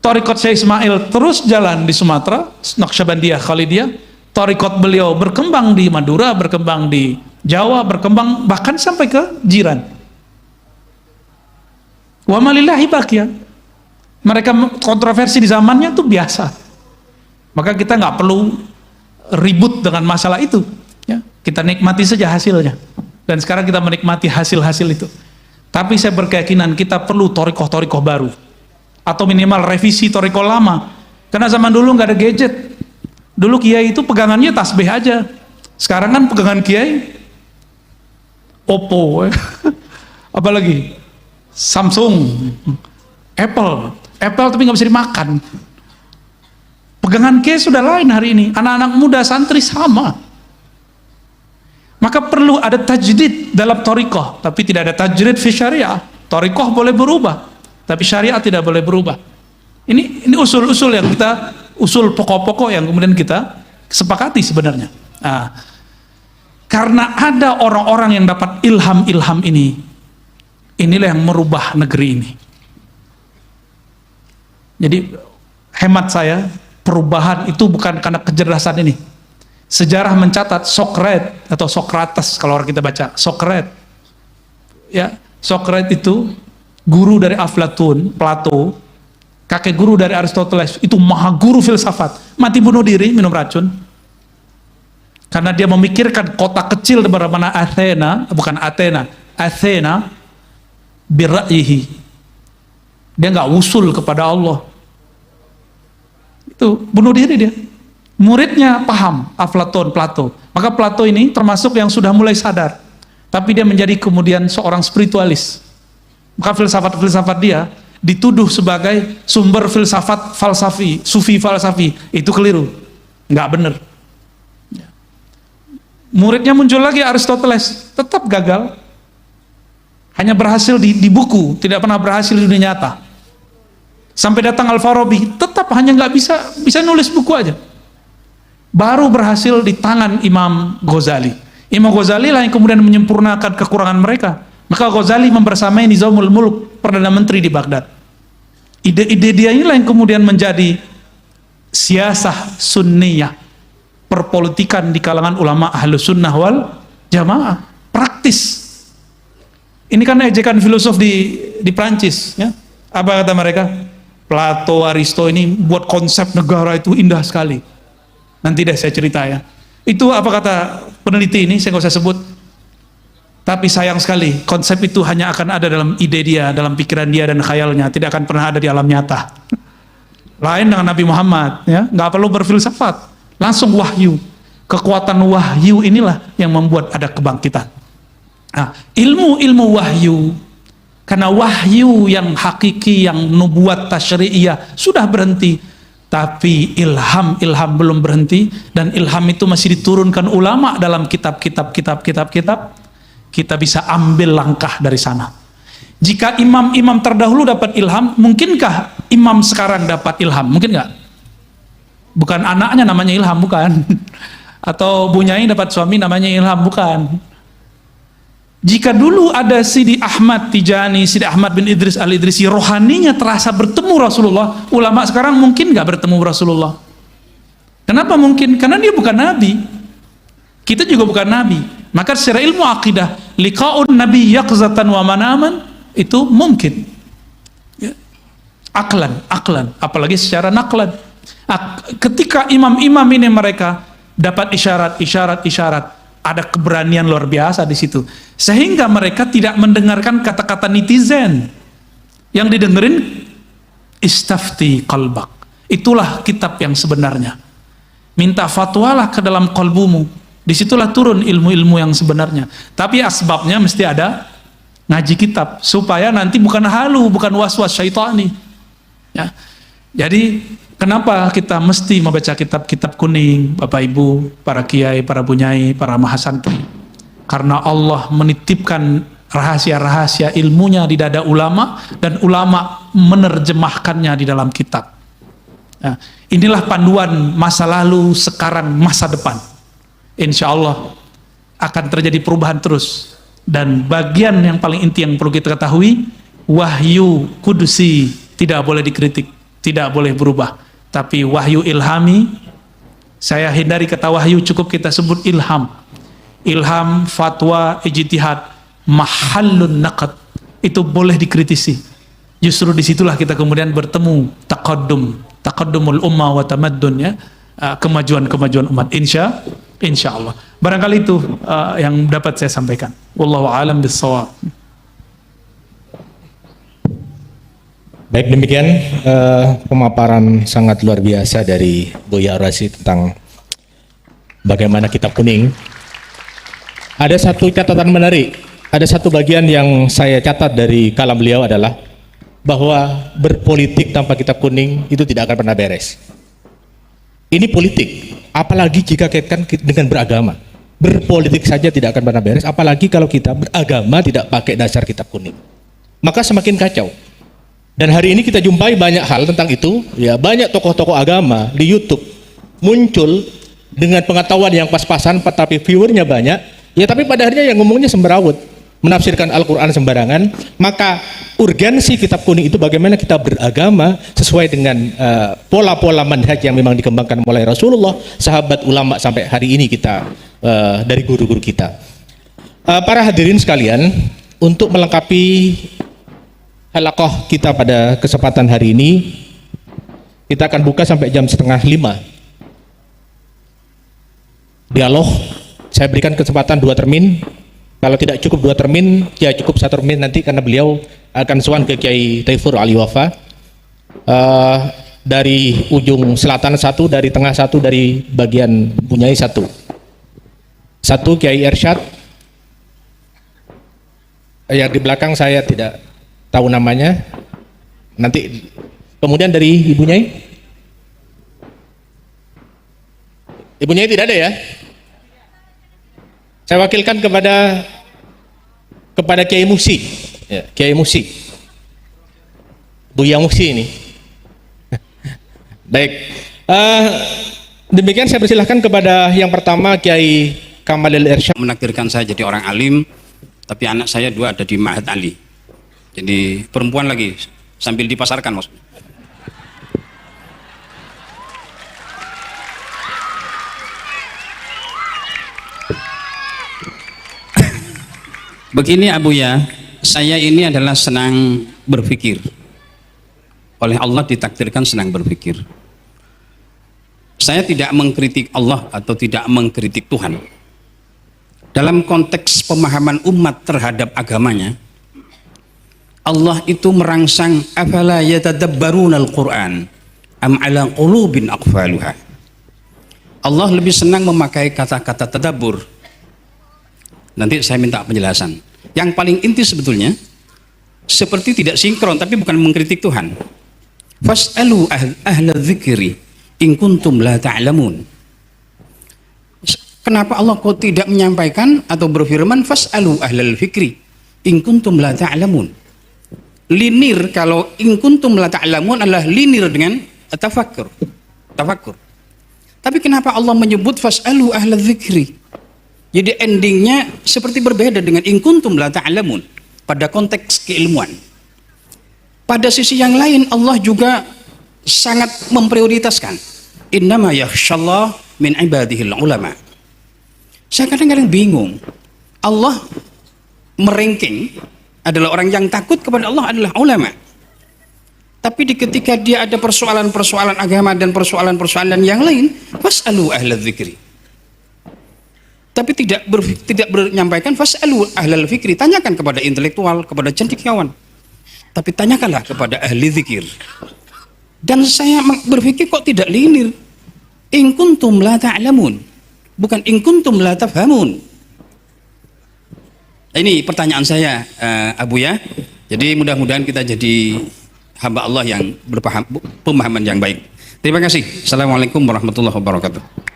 Thariqat Syekh Ismail terus jalan di Sumatera, Naqsyabandiyah, Khalidiyah. Thariqat beliau berkembang di Madura, berkembang di Jawa, berkembang bahkan sampai ke jiran. Wa malillahi baqiyah. Mereka kontroversi di zamannya itu biasa. Maka kita nggak perlu ribut dengan masalah itu. Ya, kita nikmati saja hasilnya. Dan sekarang kita menikmati hasil-hasil itu. Tapi saya berkeyakinan kita perlu thariqah baru. Atau minimal revisi thariqah lama. Karena zaman dulu nggak ada gadget. Dulu kiai itu pegangannya tasbih aja. Sekarang kan pegangan kiai Oppo, apalagi Samsung, Apple tapi nggak bisa dimakan. Pegangan kiai sudah lain hari ini. Anak-anak muda santri sama. Maka perlu ada tajdid dalam thariqah, tapi tidak ada tajdid fi syariah. Thariqah boleh berubah, tapi syariat tidak boleh berubah. Ini usul-usul yang kita, usul pokok-pokok yang kemudian kita sepakati sebenarnya. Nah, karena ada orang-orang yang dapat ilham ini, inilah yang merubah negeri ini. Jadi hemat saya, perubahan itu bukan karena kecerdasan ini. Sejarah mencatat Sokrates kalau orang kita baca Sokrates, ya, Sokrates itu guru dari Aflatun, Plato, kakek guru dari Aristoteles, itu maha guru filsafat, mati bunuh diri minum racun karena dia memikirkan kota kecil bernama Athena birra'yihi. Dia nggak usul kepada Allah, itu bunuh diri dia. Muridnya paham, Aflatun, Plato. Maka Plato ini termasuk yang sudah mulai sadar, tapi dia menjadi kemudian seorang spiritualis. Maka filsafat dia dituduh sebagai sumber filsafat falsafi, sufi falsafi. Itu keliru, nggak benar. Muridnya muncul lagi Aristoteles, tetap gagal. Hanya berhasil di buku, tidak pernah berhasil di dunia nyata. Sampai datang Al-Farabi, tetap hanya nggak bisa nulis buku aja. Baru berhasil di tangan Imam Ghazali. Imam Ghazali lah yang kemudian menyempurnakan kekurangan mereka. Maka Ghazali membersamai Nizamul Mulk, Perdana Menteri di Baghdad. Ide-ide dia inilah yang kemudian menjadi siasah sunniyah, perpolitikan di kalangan ulama Ahlus Sunnah wal Jamaah, praktis. Ini kan ejekan filosof di Prancis, ya. Apa kata mereka? Plato, Aristo ini buat konsep negara itu indah sekali. Nanti deh saya cerita ya. Itu apa kata peneliti ini, saya nggak usah sebut. Tapi sayang sekali, konsep itu hanya akan ada dalam ide dia, dalam pikiran dia dan khayalnya, tidak akan pernah ada di alam nyata. Lain dengan Nabi Muhammad, ya, nggak perlu berfilsafat, langsung wahyu. Kekuatan wahyu inilah yang membuat ada kebangkitan. Nah, ilmu wahyu, karena wahyu yang hakiki, yang nubuat tasyri'iyah sudah berhenti. Tapi ilham belum berhenti, dan ilham itu masih diturunkan ulama dalam kitab-kitab. Kita bisa ambil langkah dari sana. Jika imam-imam terdahulu dapat ilham, mungkinkah imam sekarang dapat ilham? Mungkin nggak? Bukan anaknya namanya ilham, bukan. Atau bunyai dapat suami namanya ilham, bukan. Jika dulu ada Sidi Ahmad Tijani, Sidi Ahmad bin Idris Al-Idrisi, rohaninya terasa bertemu Rasulullah, ulama sekarang mungkin nggak bertemu Rasulullah. Kenapa mungkin? Karena dia bukan nabi. Kita juga bukan nabi. Maka secara ilmu akidah, liqa'un nabi yaqzatan wa manaman, itu mungkin. Ya. Aklan, apalagi secara naklan. Ketika imam-imam ini mereka dapat isyarat, ada keberanian luar biasa di situ, sehingga mereka tidak mendengarkan kata-kata netizen. Yang didengerin istafti qalbak. Itulah kitab yang sebenarnya. Minta fatwalah ke dalam kalbumu. Disitulah turun ilmu-ilmu yang sebenarnya. Tapi asbabnya mesti ada ngaji kitab, supaya nanti bukan halu, bukan was-was syaitani. Ya. Jadi kenapa kita mesti membaca kitab-kitab kuning, Bapak Ibu, para kiai, para bunyai, para mahasantri? Karena Allah menitipkan rahasia-rahasia ilmunya di dada ulama, dan ulama menerjemahkannya di dalam kitab. Nah, inilah panduan masa lalu, sekarang, masa depan. Insya Allah akan terjadi perubahan terus. Dan bagian yang paling inti yang perlu kita ketahui, wahyu kudusi tidak boleh dikritik, tidak boleh berubah. Tapi wahyu ilhami, saya hindari kata wahyu, cukup kita sebut ilham. Ilham, fatwa, ijtihad, mahallun naqad, itu boleh dikritisi. Justru disitulah kita kemudian bertemu taqaddumul ummah wa tamaddun, ya, kemajuan umat, insya Allah. Barangkali itu yang dapat saya sampaikan. Wallahu a'lam bissawab. Baik, demikian pemaparan sangat luar biasa dari Buya Ar-Razi tentang bagaimana kitab kuning. Ada satu catatan menarik, ada satu bagian yang saya catat dari kalam beliau adalah bahwa berpolitik tanpa kitab kuning itu tidak akan pernah beres. Ini politik, apalagi jika kaitkan dengan beragama. Berpolitik saja tidak akan pernah beres, apalagi kalau kita beragama tidak pakai dasar kitab kuning. Maka semakin kacau. Dan hari ini kita jumpai banyak hal tentang itu, ya, banyak tokoh-tokoh agama di YouTube muncul dengan pengetahuan yang pas-pasan, tapi viewernya banyak, ya, tapi pada akhirnya yang ngomongnya semberawut, menafsirkan Al-Quran sembarangan. Maka urgensi kitab kuning itu bagaimana kita beragama sesuai dengan pola-pola manhaj yang memang dikembangkan oleh Rasulullah, sahabat, ulama, sampai hari ini kita dari guru-guru kita. Para hadirin sekalian, untuk melengkapi halaqah kita pada kesempatan hari ini, kita akan buka sampai jam 4:30. Dialog, saya berikan kesempatan 2 termin. Kalau tidak cukup 2 termin, ya cukup 1 termin nanti, karena beliau akan sowan ke Kiai Taifur Ali Wafa. Dari ujung selatan 1, dari tengah 1, dari bagian Bunyai 1. 1 Kiai Irsyad. Yang di belakang saya tidak tahu namanya. Nanti kemudian dari Ibu Nyai. Ibu Nyai tidak ada ya? Saya wakilkan kepada Kiai Musi, ya, Kiai Musi, Buya Musi ini. Baik, demikian saya persilahkan kepada yang pertama Kiai Kamalil Irsyad. Menakdirkan saya jadi orang alim, tapi anak saya 2 ada di Ma'had Ali. Jadi perempuan lagi, sambil dipasarkan maksudnya. Begini Abuya, saya ini adalah senang berpikir. Oleh Allah ditakdirkan senang berpikir. Saya tidak mengkritik Allah atau tidak mengkritik Tuhan. Dalam konteks pemahaman umat terhadap agamanya, Allah itu merangsang afala yatadabbarunal Qur'an am ala qulubin aqfaluha. Allah lebih senang memakai kata-kata tadabbur. Nanti saya minta penjelasan. Yang paling inti sebetulnya seperti tidak sinkron, tapi bukan mengkritik Tuhan. Fas'alu ahla dzikri in kuntum la ta'lamun. Kenapa Allah kok tidak menyampaikan atau berfirman fas'alu ahlal fikri in kuntum la ta'lamun? Linir kalau in kuntum la ta'lamun adalah linir dengan tafakkur. Tafakkur. Tapi kenapa Allah menyebut fas'alu ahlal dzikri? Jadi endingnya seperti berbeda dengan in kuntum la ta'lamun pada konteks keilmuan. Pada sisi yang lain Allah juga sangat memprioritaskan innama yakhshallah min ibadihil ulama. Saya kadang-kadang bingung. Allah meranking adalah orang yang takut kepada Allah adalah ulama. Tapi ketika dia ada persoalan-persoalan agama dan persoalan-persoalan yang lain, fas'alu ahla dzikri. Tapi tidak menyampaikan fas'alu ahlal fikri, tanyakan kepada intelektual, kepada cendekiawan. Tapi tanyakanlah kepada ahli zikir. Dan saya berpikir kok tidak linir. In kuntum la ta'lamun, bukan in kuntum la tafhamun. Ini pertanyaan saya, Abuya. Jadi mudah-mudahan kita jadi hamba Allah yang pemahaman yang baik. Terima kasih. Assalamualaikum warahmatullahi wabarakatuh.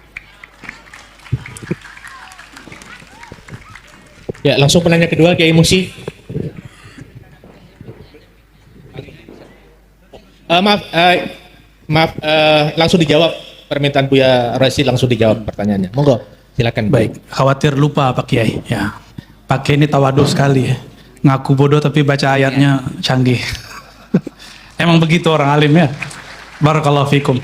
Ya, langsung penanya kedua Kiai Musi. Maaf, langsung dijawab permintaan Buya Rasi, langsung dijawab pertanyaannya. Monggo, silakan. Baik, khawatir lupa Pak Kiai. Ya, Pak Kiai ini tawadu sekali ya. Ngaku bodoh tapi baca ayatnya canggih. Emang begitu orang alim ya. Barakallahu fikum.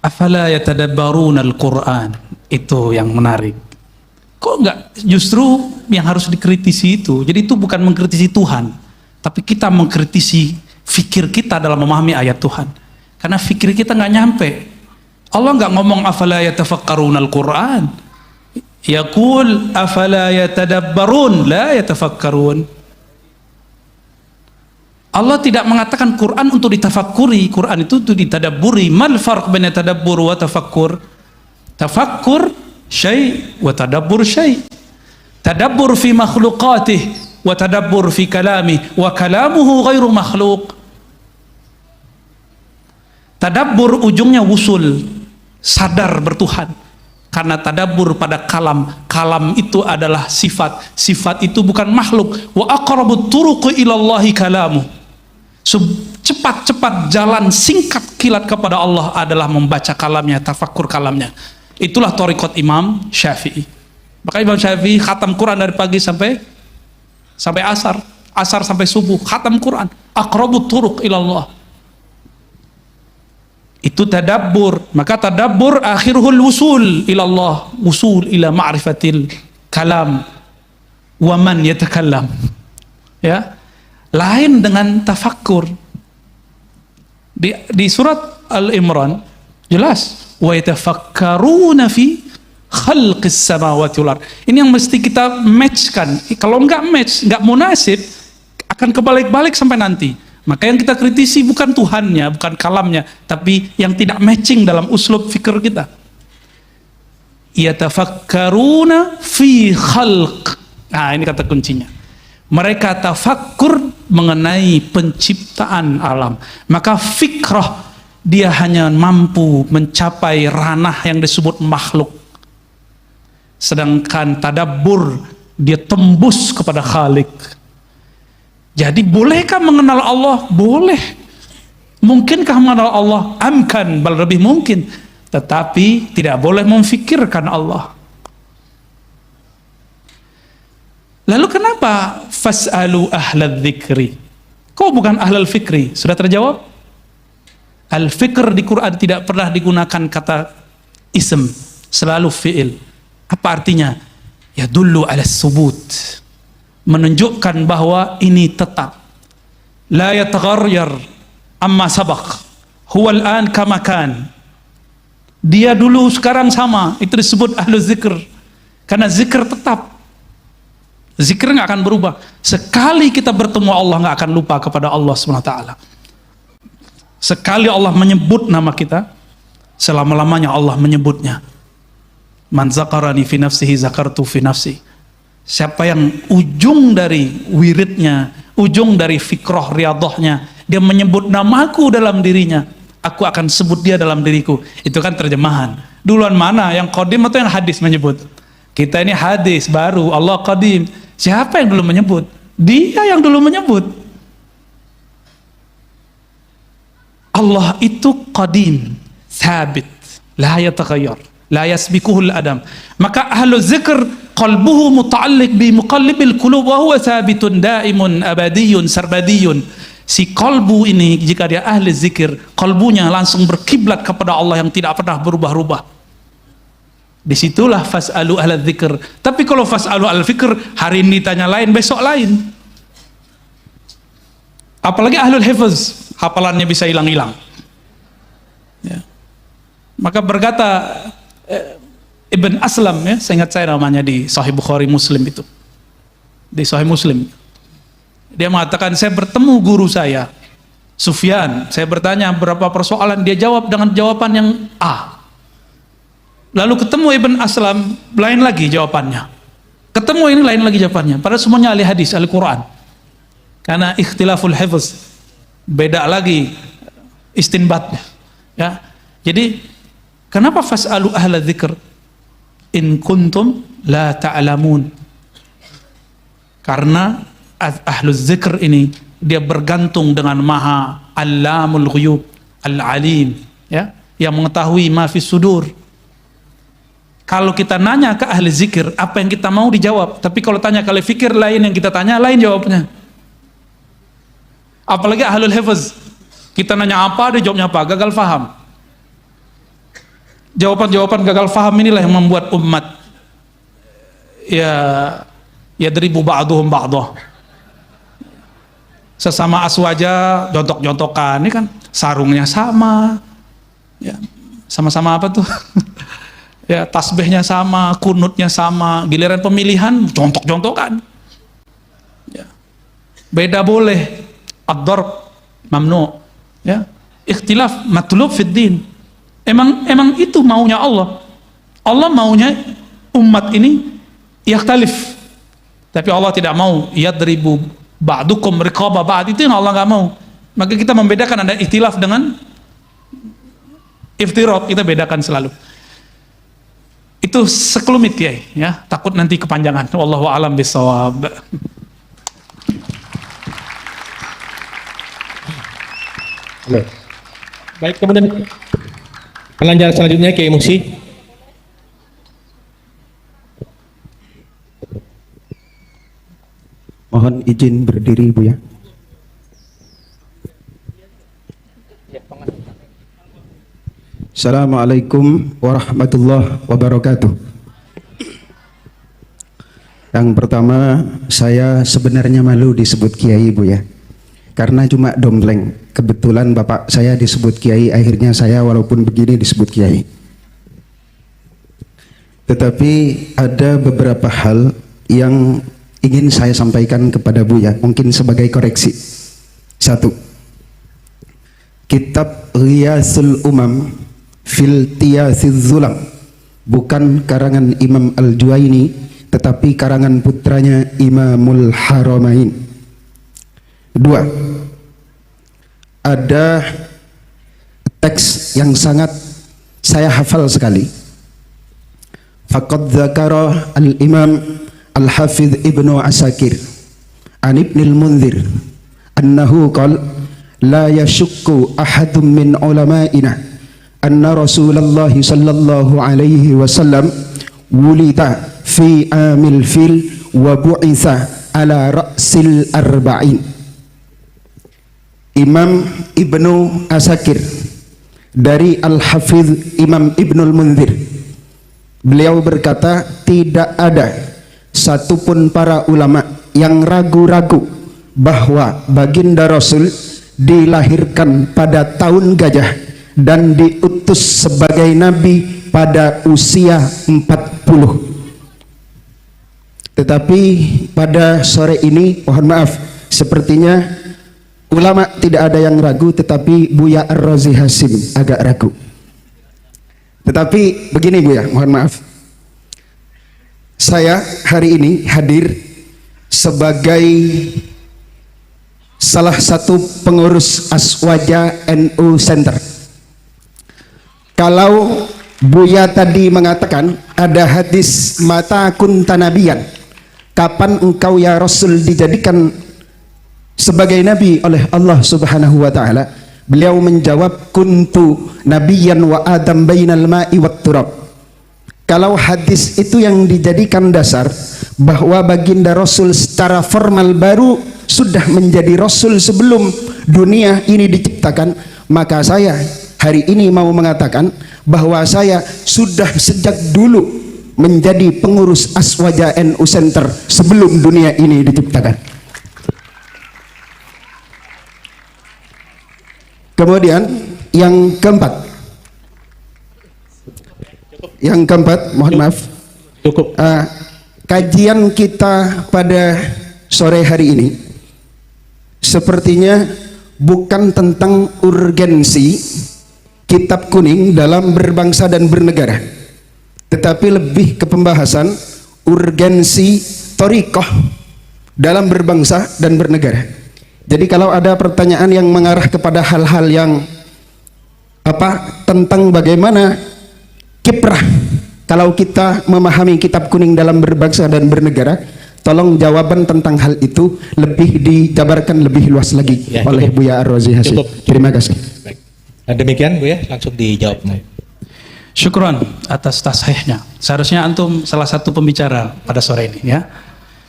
Afala yatadabbaruna al-Qur'an. Itu yang menarik. Kok enggak justru yang harus dikritisi itu? Jadi itu bukan mengkritisi Tuhan, tapi kita mengkritisi fikir kita dalam memahami ayat Tuhan. Karena fikir kita nggak nyampe. Allah nggak ngomong afala yatafakkaruna al-Qur'an. Yaqul afala yatadabbarun la yatafakkarun. Allah tidak mengatakan Quran untuk ditafakkuri, Quran itu untuk ditadabburi. Mal farq baina tadabbur wa tafakkur? Tafakkur syai' wa tadabbur syai'. Tadabbur fi makhluqatih wa tadabbur fi kalami wa kalamuhu ghairu makhluk. Tadabbur ujungnya wusul, sadar bertuhan. Karena tadabbur pada kalam, kalam itu adalah sifat, sifat itu bukan makhluk. Wa aqrabut turuqi ilallahi kalamu. Cepat-cepat jalan singkat kilat kepada Allah adalah membaca kalamnya, tafakkur kalamnya. Itulah thariqat Imam Syafi'i. Maka Imam Syafi'i khatam Quran dari pagi sampai asar, asar sampai subuh, khatam Quran. Aqrabut turuq ilallah. Itu tadabbur. Maka tadabbur akhirul wusul ilallah, wusul ila ma'rifatil kalam wa man yatakallam. Ya. Lain dengan tafakkur. Di surat Al-Imran jelas wa yatafakkaruna fi khalqis samawati wal ard. Ini yang mesti kita matchkan. Kalau enggak match, enggak munasib, akan kebalik-balik sampai nanti. Maka yang kita kritisi bukan Tuhannya, bukan kalamnya, tapi yang tidak matching dalam uslub fikir kita. Yatafakkaruna fi khalq. Nah, ini kata kuncinya. Mereka tafakkur mengenai penciptaan alam. Maka fikrah, dia hanya mampu mencapai ranah yang disebut makhluk. Sedangkan tadabbur, dia tembus kepada Khalik. Jadi bolehkah mengenal Allah? Boleh. Mungkinkah mengenal Allah? Amkan, bal lebih mungkin. Tetapi tidak boleh memfikirkan Allah. Lalu kenapa fas'alu ahlal dzikri? Kok bukan ahlal fikri? Sudah terjawab? Al-fikr di Quran tidak pernah digunakan kata ism, selalu fi'il. Apa artinya? Ya dulu ala subut, menunjukkan bahwa ini tetap. La yataghayyar amma sabaq, huwa al-an kama kan. Dia dulu sekarang sama, itu disebut ahlu zikr. Karena zikr tetap. Zikir nggak akan berubah. Sekali kita bertemu Allah, nggak akan lupa kepada Allah SWT. Sekali Allah menyebut nama kita, selama-lamanya Allah menyebutnya. Man zakarani fi nafsihi zakartu fi nafsi. Siapa yang ujung dari wiridnya, ujung dari fikroh riyadhahnya, dia menyebut namaku dalam dirinya, aku akan sebut dia dalam diriku. Itu kan terjemahan. Duluan mana, yang qadim atau yang hadis menyebut? Kita ini hadis baru, Allah qadim. Siapa yang dulu menyebut? Dia yang dulu menyebut. Allah itu qadim, thabit, la yataghayyar, la yasbikuhul adam. Maka ahlu zikr qalbuhu muta'alliq bi muqallibil qulub wa huwa thabitun daimun abadiyun sarbadiyun. Si kalbu ini, jika dia ahli zikir, kalbunya langsung berkiblat kepada Allah yang tidak pernah berubah-ubah. Disitulah fas'alu ahla dzikr. Tapi kalau fas'alu al fikr, hari ini tanya lain, besok lain. Apalagi ahlul hifz, hafalannya bisa hilang-hilang. Ya. Maka berkata Ibn Aslam, ya, saya ingat saya namanya di Sahih Bukhari Muslim itu, di Sahih Muslim, dia mengatakan, saya bertemu guru saya Sufyan, saya bertanya berapa persoalan, dia jawab dengan jawaban yang A. Lalu ketemu Ibn Aslam, lain lagi jawabannya. Ketemu ini lain lagi jawabannya. Padahal semuanya ahli hadis, ahli Quran. Karena ikhtilaful hifz, beda lagi istinbatnya. Ya. Jadi kenapa fas'alu ahla dzikr in kuntum la ta'lamun? Karena ahlu dzikr ini dia bergantung dengan Maha Allamul Ghuyub, Al-Alim, ya, yang mengetahui ma fis sudur. Kalau kita nanya ke ahli zikir, apa yang kita mau dijawab. Tapi kalau tanya ke ahli fikir, lain yang kita tanya, lain jawabnya. Apalagi ahlul hifz, kita nanya apa, dia jawabnya apa, gagal faham. Jawaban-jawaban gagal faham inilah yang membuat umat ya deribu ba'duhum ba'dah. Sesama aswaja, jontok-jontokan, ini kan sarungnya sama, ya, sama-sama apa tuh? Ya, tasbihnya sama, kunutnya sama, giliran pemilihan jontok-jontokan. Ya. Beda boleh, ad-darb mamnu, ya. Ikhtilaf matlub fid din. Emang itu maunya Allah. Allah maunya umat ini yakhtalif. Tapi Allah tidak mau yadribu ba'dukum riqaba ba'd, itu yang Allah nggak mau. Maka kita membedakan ada ikhtilaf dengan iftirat, kita bedakan selalu. Itu sekelumit ya, takut nanti kepanjangan. Wallahu a'lam bishawab. Baik, kemudian pelajar selanjutnya Kiai Musi. Mohon izin berdiri, Bu ya. Assalamualaikum warahmatullahi wabarakatuh. Yang pertama, saya sebenarnya malu disebut kiai, Bu ya. Karena cuma dompleng. Kebetulan bapak saya disebut kiai, akhirnya saya walaupun begini disebut kiai. Tetapi ada beberapa hal yang ingin saya sampaikan kepada Bu ya, mungkin sebagai koreksi. Satu, kitab Ghiyasul Umam fil Tiyasiz Zulam, bukan karangan Imam Al-Juwaini, tetapi karangan putranya Imamul Haramain. 2. Ada teks yang sangat saya hafal sekali. Faqad dzakara al-Imam Al-Hafidh Ibnu Asakir an Ibnil Munzir annahu qala la yashukku ahadun min ulama'ina anna Rasulullah sallallahu alaihi wasallam wulida fi amil fil wa bu'itha ala ra'sil arba'in. Imam Ibnu Asakir dari Al-Hafidh Imam Ibnul Munzir, beliau berkata, tidak ada satupun para ulama yang ragu-ragu bahwa baginda Rasul dilahirkan pada tahun gajah dan diutus sebagai nabi pada usia 40. Tetapi pada sore ini, mohon maaf, sepertinya ulama tidak ada yang ragu, tetapi Buya Ar-Razi Hasim agak ragu. Tetapi begini Buya, mohon maaf, saya hari ini hadir sebagai salah satu pengurus Aswaja NU Center. Kalau Buya tadi mengatakan ada hadis mata kunta nabiyan, kapan engkau ya Rasul dijadikan sebagai nabi oleh Allah Subhanahu wa taala, beliau menjawab kuntu nabiyan wa adam bainal ma'i wat turab. Kalau hadis itu yang dijadikan dasar bahwa baginda Rasul secara formal baru sudah menjadi Rasul sebelum dunia ini diciptakan, maka saya hari ini mau mengatakan bahwa saya sudah sejak dulu menjadi pengurus Aswaja NU Center sebelum dunia ini diciptakan. Kemudian yang keempat, mohon maaf, Cukup. kajian kita pada sore hari ini sepertinya bukan tentang urgensi kitab kuning dalam berbangsa dan bernegara, tetapi lebih ke pembahasan urgensi thariqah dalam berbangsa dan bernegara. Jadi kalau ada pertanyaan yang mengarah kepada hal-hal yang tentang bagaimana kiprah kalau kita memahami kitab kuning dalam berbangsa dan bernegara, tolong jawaban tentang hal itu lebih dijabarkan lebih luas lagi Ya, oleh cukup. Buya Ar-Razi Hasim. Cukup. Terima kasih. Baik. Dan demikian Bu ya, langsung dijawab. Syukron atas tasihnya. Seharusnya antum salah satu pembicara pada sore ini ya.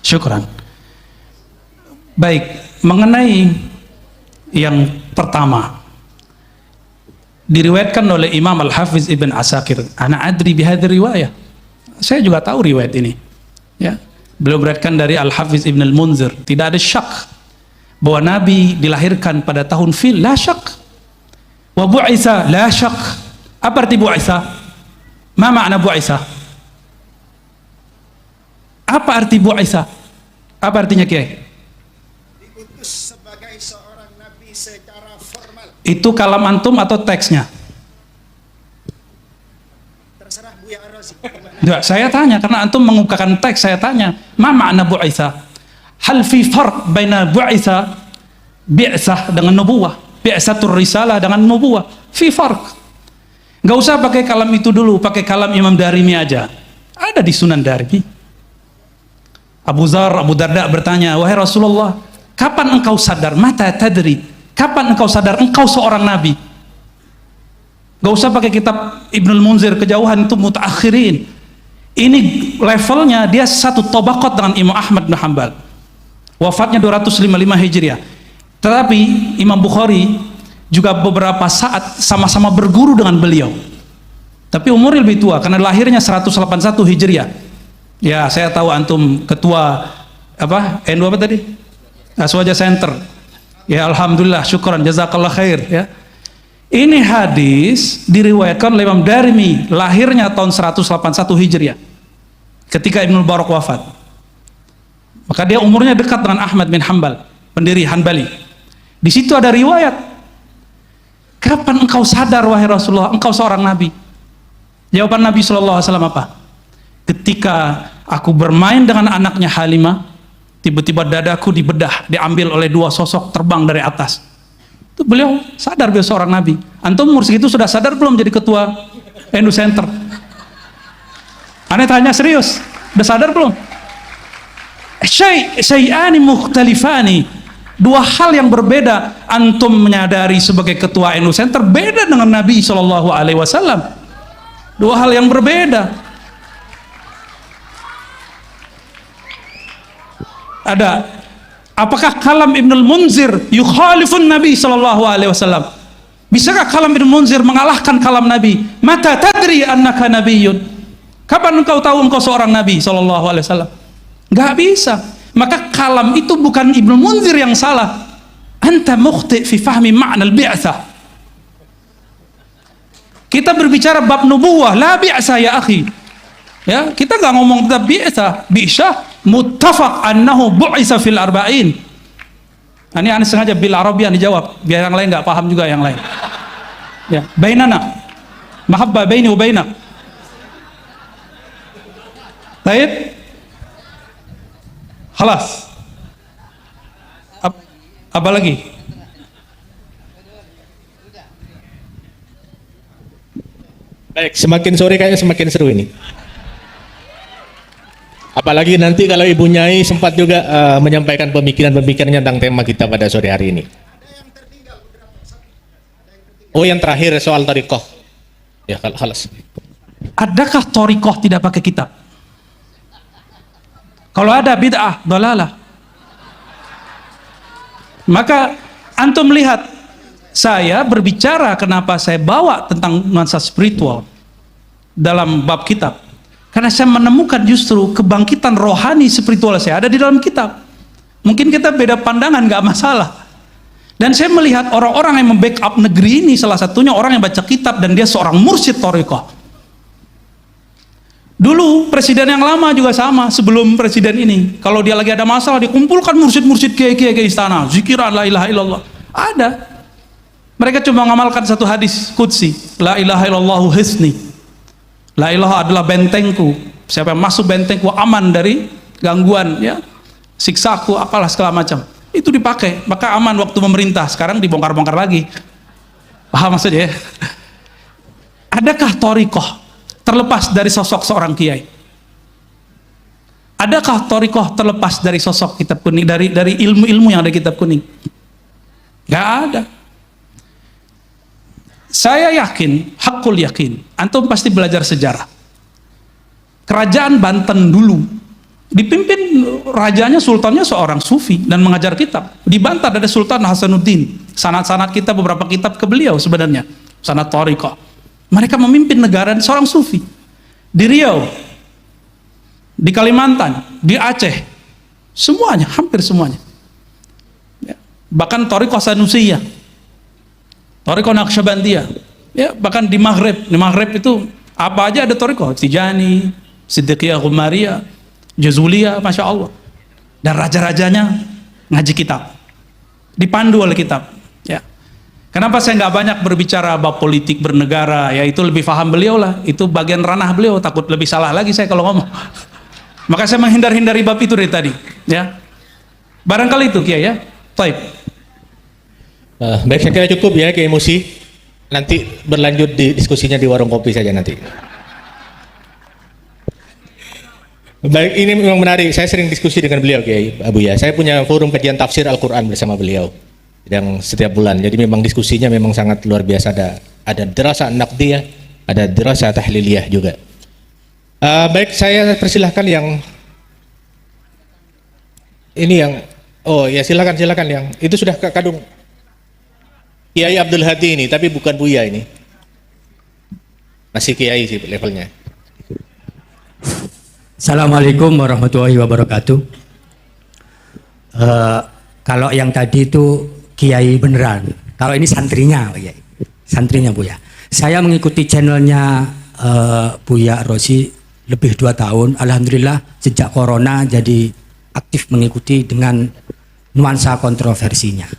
Syukron. Baik, mengenai yang pertama diriwayatkan oleh Imam Al-Hafiz Ibn Asakir, ana adri bihadhi riwayah. Saya juga tahu riwayat ini. Ya. Beliau beriwayatkan dari Al-Hafiz Ibn Al-Munzir, tidak ada syak bahwa Nabi dilahirkan pada tahun fil, la syak. Wa bu'itsa, la syak. Apa arti bu'itsa? Ma makna bu'itsa? Apa arti bu'itsa? Apa artinya Kiai? Diutus sebagai seorang nabi secara formal. Itu kalam antum atau teksnya? Terserah Buya Ar-Razi. Enggak, saya tanya karena antum mengukakan teks, saya tanya, ma makna bu'itsa? Hal fi farq baina bu'itsa bi'tsah dengan nubuwah, bi'tsatur risalah dengan nubuwah, fi farq. Enggak usah pakai kalam itu dulu, pakai kalam Imam Darimi aja. Ada di Sunan Darimi. Abu Darda bertanya, wahai Rasulullah, kapan engkau sadar? Mata tadri? Kapan engkau sadar engkau seorang nabi? Gak usah pakai kitab Ibnul Munzir, kejauhan itu mutaakhirin. Ini levelnya dia satu tabaqat dengan Imam Ahmad bin Hanbal. Wafatnya 255 Hijriah. Tetapi Imam Bukhari juga beberapa saat sama-sama berguru dengan beliau. Tapi umurnya lebih tua karena lahirnya 181 Hijriah. Ya, saya tahu antum ketua NU apa tadi? Aswaja Center. Ya, alhamdulillah, syukran, jazakallah khair ya. Ini hadis diriwayatkan oleh Imam Darimi, lahirnya tahun 181 Hijriah. Ketika Ibnu Barak wafat. Maka dia umurnya dekat dengan Ahmad bin Hanbal, pendiri Hanbali. Di situ ada riwayat. Kapan engkau sadar wahai Rasulullah, engkau seorang nabi? Jawaban Nabi SAW apa? ketika aku bermain dengan anaknya Halimah, tiba-tiba dadaku dibedah, diambil oleh dua sosok terbang dari atas. Itu beliau sadar beliau seorang nabi. Antum umur segitu sudah sadar belum jadi ketua Endo Center? Aneh tanya serius, udah sadar belum? Syai'ani mukhtalifani, dua hal yang berbeda. Antum menyadari sebagai ketua Endo Center beda dengan Nabi SAW. Dua hal yang berbeda. Ada, apakah kalam Ibnul Munzir yukhalifun Nabi SAW? Bisakah kalam Ibnul Munzir mengalahkan kalam Nabi? Mata tadri annaka nabiyyun, kapan engkau tahu engkau seorang Nabi SAW? Gak bisa. Maka kalam itu bukan Ibnul Munzir yang salah. Anta mukhti fi fahmi ma'na al-bi'tsah. Kita berbicara bab nubuwah, la bi'tsah ya akhi. Ya, kita nggak ngomong tentang bi'tsah, muttafaq annahu bu'isa fil arba'in. Ini aneh sengaja bil Arabian dijawab biar yang lain nggak paham juga yang lain. Ya, bainana mahabbah baini wa bainak. Baik. Halas. Apa lagi? Baik, semakin sore kayaknya semakin seru ini. Apalagi nanti kalau Ibu Nyai sempat juga menyampaikan pemikiran-pemikirannya tentang tema kita pada sore hari ini. Oh, yang terakhir soal thariqah. Ya, halas. Adakah thariqah tidak pakai kitab? Kalau ada bid'ah, dalalah. Maka antum melihat saya berbicara kenapa saya bawa tentang nuansa spiritual dalam bab kitab. Karena saya menemukan justru kebangkitan rohani spiritual saya ada di dalam kitab. Mungkin kita beda pandangan, nggak masalah. Dan saya melihat orang-orang yang membackup negeri ini, salah satunya orang yang baca kitab dan dia seorang mursyid thariqah. Dulu presiden yang lama juga sama, sebelum presiden ini, kalau dia lagi ada masalah dikumpulkan mursyid-mursyid kiai-kiai ke istana, zikiran la ilaha illallah. Ada. Mereka cuma mengamalkan satu hadis qudsi, la ilaha illallahu hisni. La ilaha adalah bentengku. Siapa yang masuk bentengku aman dari gangguan, ya, siksaku, apalah segala macam. Itu dipakai, maka aman waktu memerintah. Sekarang dibongkar-bongkar lagi. Paham maksudnya ya? Adakah thariqah terlepas dari sosok seorang kiai? Adakah thariqah terlepas dari sosok kitab kuning, dari ilmu-ilmu yang ada di kitab kuning? Gak ada. Saya yakin, hakul yakin, antum pasti belajar sejarah. Kerajaan Banten dulu dipimpin rajanya, sultannya seorang sufi dan mengajar kitab. Di Banten ada Sultan Hasanuddin. Sanad-sanad kita beberapa kitab ke beliau sebenarnya, sanad thariqah. Mereka memimpin negara seorang sufi. Di Riau, di Kalimantan, di Aceh, semuanya, hampir semuanya. Ya. Bahkan thariqah Sanusiyah, thariqah Naqsyabandiyah, ya, bahkan di Maghrib itu apa aja ada thariqah, Tijani, Siddiqiyah, Ghumariyah, Jazuliyah, Masya Allah. Dan raja-rajanya ngaji kitab, dipandu oleh kitab. Ya. Kenapa saya nggak banyak berbicara bab politik bernegara? Ya itu lebih paham beliau lah. Itu bagian ranah beliau. Takut lebih salah lagi saya kalau ngomong. Maka saya menghindar-hindari bab itu dari tadi. Ya, barangkali itu Kiai ya. Taib. Baik, saya kira cukup ya Kiai Musi. Nanti berlanjut di diskusinya di warung kopi saja nanti. Baik, ini memang menarik. Saya sering diskusi dengan beliau Kiai Abu ya. Saya punya forum kajian tafsir Al-Quran bersama beliau yang setiap bulan. Jadi memang diskusinya memang sangat luar biasa. Ada dirasa naqdiyah, ada dirasa tahliliyah juga. Baik, saya persilahkan yang ini yang ya silakan yang itu sudah ke kadung Kiai Abdul Hadi ini, tapi bukan Buya ini. Masih Kiai sih levelnya. Assalamualaikum warahmatullahi wabarakatuh. Kalau yang tadi itu Kiai beneran, kalau ini santrinya, santrinya Buya. Saya mengikuti channelnya Buya Rosi lebih 2 tahun. Alhamdulillah sejak corona jadi aktif mengikuti dengan nuansa kontroversinya.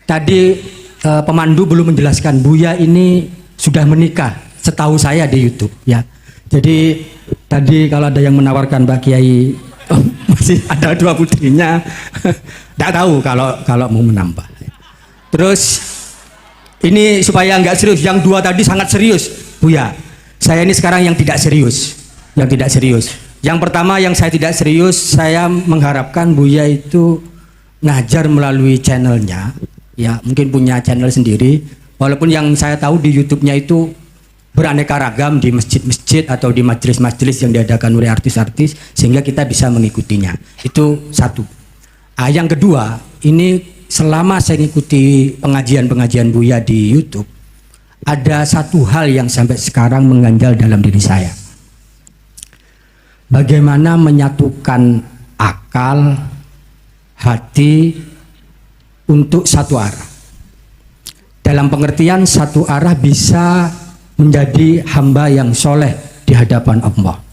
Tadi pemandu belum menjelaskan Buya ini sudah menikah, setahu saya di YouTube ya. Jadi Tadi kalau ada yang menawarkan Pak Kiai, oh, masih ada 2 putrinya, tidak tahu kalau mau menambah. Terus ini supaya nggak serius, yang 2 tadi sangat serius, Buya. Saya ini sekarang yang tidak serius, Yang pertama yang saya tidak serius, saya mengharapkan Buya itu ngajar melalui channelnya, ya mungkin punya channel sendiri. Walaupun yang saya tahu di YouTube-nya itu beraneka ragam di masjid-masjid atau di majelis-majelis yang diadakan oleh artis-artis, sehingga kita bisa mengikutinya. Itu satu. Yang kedua, ini selama saya mengikuti pengajian-pengajian Buya di YouTube, ada satu hal yang sampai sekarang mengganjal dalam diri saya. Bagaimana menyatukan akal, hati untuk satu arah. Dalam pengertian satu arah bisa menjadi hamba yang soleh di hadapan Allah.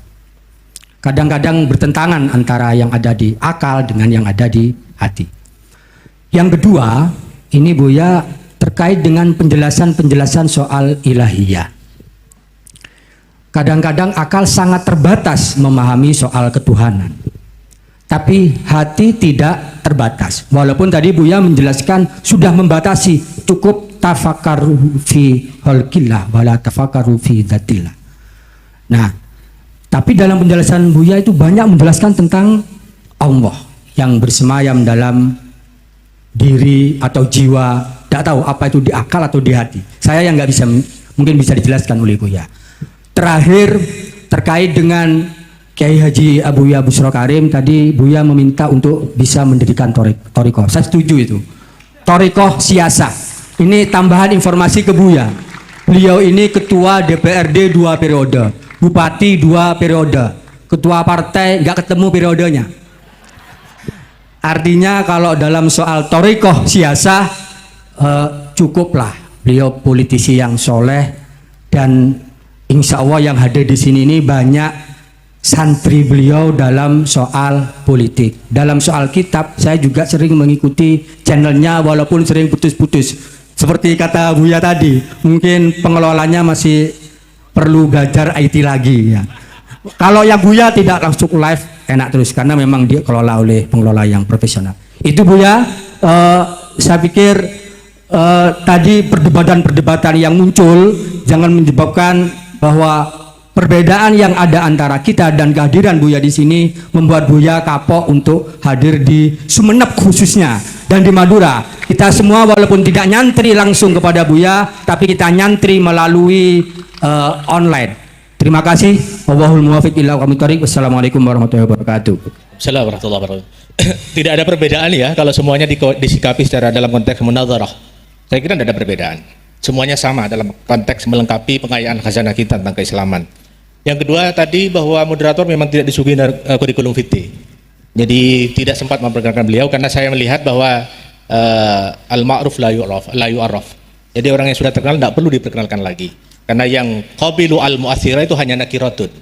Kadang-kadang bertentangan antara yang ada di akal dengan yang ada di hati. Yang kedua, ini Buya terkait dengan penjelasan-penjelasan soal ilahiyah. Kadang-kadang akal sangat terbatas memahami soal ketuhanan, tapi hati tidak terbatas. Walaupun tadi Buya menjelaskan sudah membatasi, cukup tafakkaru fi khalqillah wala tafakkaru fi dzatillah. Nah, tapi dalam penjelasan Buya itu banyak menjelaskan tentang Allah yang bersemayam dalam diri atau jiwa. Tidak tahu apa itu di akal atau di hati. Saya yang nggak bisa, mungkin bisa dijelaskan oleh Buya. Terakhir terkait dengan Kiai Haji Abuya Bushro Karim, tadi Buya meminta untuk bisa mendirikan Thariqah. Saya setuju itu. Thariqah siasah. Ini tambahan informasi ke Buya. Beliau ini ketua DPRD 2 periode, bupati 2 periode, ketua partai nggak ketemu periodenya. Artinya kalau dalam soal thariqah siasah cukuplah beliau politisi yang soleh, dan insya Allah yang hadir di sini ini banyak santri beliau dalam soal politik. Dalam soal kitab saya juga sering mengikuti channelnya walaupun sering putus-putus. Seperti kata Buya tadi, mungkin pengelolanya masih perlu belajar IT lagi ya. Kalau yang Buya tidak langsung live enak terus karena memang dia kelola oleh pengelola yang profesional. Itu Buya, saya pikir tadi perdebatan-perdebatan yang muncul jangan menyebabkan bahwa perbedaan yang ada antara kita dan kehadiran Buya di sini membuat Buya kapok untuk hadir di Sumeneb khususnya dan di Madura. Kita semua walaupun tidak nyantri langsung kepada Buya, tapi kita nyantri melalui online. Terima kasih. Wallahul muwaffiq ila aqwamit thoriq. Wassalamualaikum warahmatullahi wabarakatuh. Assalamualaikum warahmatullahi wabarakatuh. Tidak ada perbedaan ya kalau semuanya disikapi secara dalam konteks munadharah. Saya kira tidak ada perbedaan. Semuanya sama dalam konteks melengkapi pengayaan khazanah kita tentang keislaman. Yang kedua tadi bahwa moderator memang tidak disuguhi kurikulum vitae. Jadi tidak sempat memperkenalkan beliau karena saya melihat bahwa al-ma'ruf la yu'arraf. Jadi orang yang sudah terkenal tidak perlu diperkenalkan lagi. Karena yang qabilu al-mu'athira itu hanya nakiratun.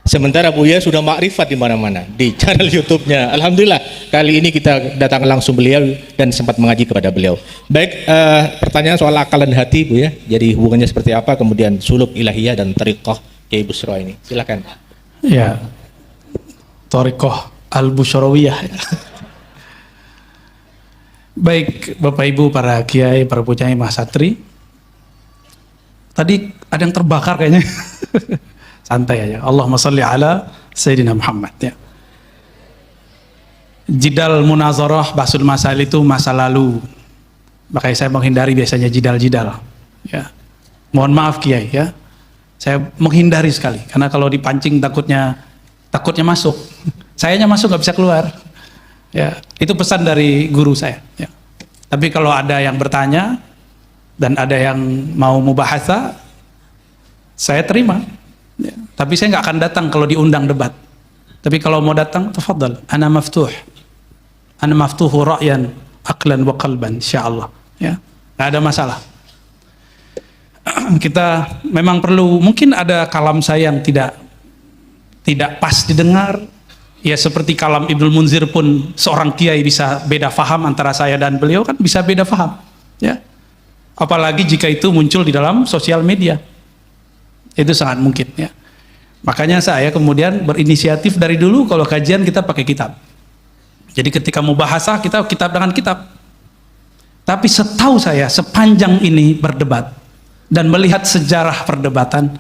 Sementara Buya sudah makrifat di mana-mana di channel YouTube-nya. Alhamdulillah kali ini kita datang langsung beliau dan sempat mengaji kepada beliau. Baik, pertanyaan soal akal dan hati Buya. Jadi hubungannya seperti apa? Kemudian suluk ilahiyah dan thariqah Kiai Bushro ini. Silakan. Ya, Thariqah Al-Bushrawiyah. Baik Bapak Ibu, para kiai, para punyai Mahasatri. Tadi ada yang terbakar kayaknya. Santai aja. Allahumma salli ala Sayyidina Muhammad ya. Jidal munazarah basul masail itu masa lalu. Makanya saya menghindari biasanya jidal-jidal. Ya. Mohon maaf Kiai ya. Saya menghindari sekali karena kalau dipancing takutnya masuk. Sayanya masuk nggak bisa keluar. Ya, itu pesan dari guru saya. Ya. Tapi kalau ada yang bertanya dan ada yang mau mubahasa, saya terima. Ya. Tapi saya nggak akan datang kalau diundang debat. Tapi kalau mau datang, tafadhal. Ana maftuh. Ana maftuhu ra'yan, aqlan wa qalban, insyaallah. Ya, nggak ada masalah. Kita memang perlu, mungkin ada kalam saya yang tidak pas didengar. Ya seperti kalam Ibnul Munzir pun seorang kiai bisa beda faham antara saya dan beliau kan bisa beda faham. Ya. Apalagi jika itu muncul di dalam sosial media. Itu sangat mungkin ya. Makanya saya kemudian berinisiatif dari dulu kalau kajian kita pakai kitab. Jadi ketika mau bahasa kita kitab dengan kitab. Tapi setahu saya sepanjang ini berdebat dan melihat sejarah perdebatan,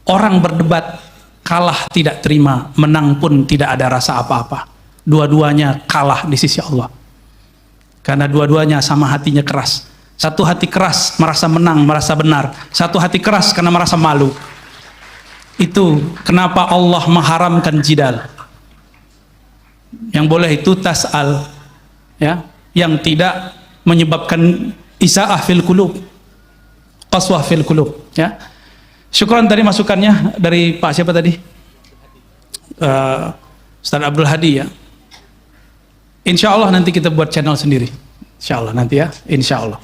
orang berdebat kalah tidak terima, menang pun tidak ada rasa apa-apa. Dua-duanya kalah di sisi Allah. Karena dua-duanya sama hatinya keras. Satu hati keras merasa menang, merasa benar. Satu hati keras karena merasa malu. Itu kenapa Allah mengharamkan jidal. Yang boleh itu tas'al, ya, yang tidak menyebabkan isa'ah fil qulub, qaswah fil qulub, ya. Syukran tadi masukannya dari Pak siapa tadi? Ustaz Abdul Hadi, ya. Insya Allah nanti kita buat channel sendiri. Insya Allah nanti, ya. Insya Allah.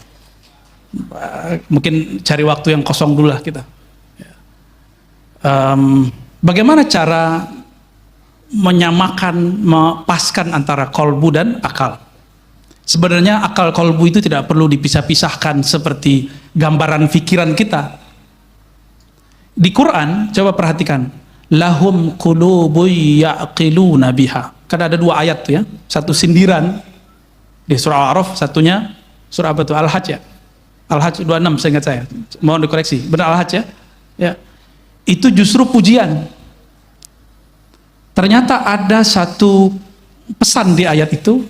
Mungkin cari waktu yang kosong dulu lah kita. Bagaimana cara menyamakan, mepaskan antara kolbu dan akal? Sebenarnya akal kolbu itu tidak perlu dipisah-pisahkan seperti gambaran pikiran kita. Di Quran, coba perhatikan, lahum qulubu ya'qiluna biha. Kan ada dua ayat tuh, ya. Satu sindiran di surah Al-A'raf, satunya surah apa tuh? Al-Hajj, ya. Al-Hajj 26 seingat saya. Mohon dikoreksi. Benar Al-Hajj, ya? Ya. Itu justru pujian. Ternyata ada satu pesan di ayat itu,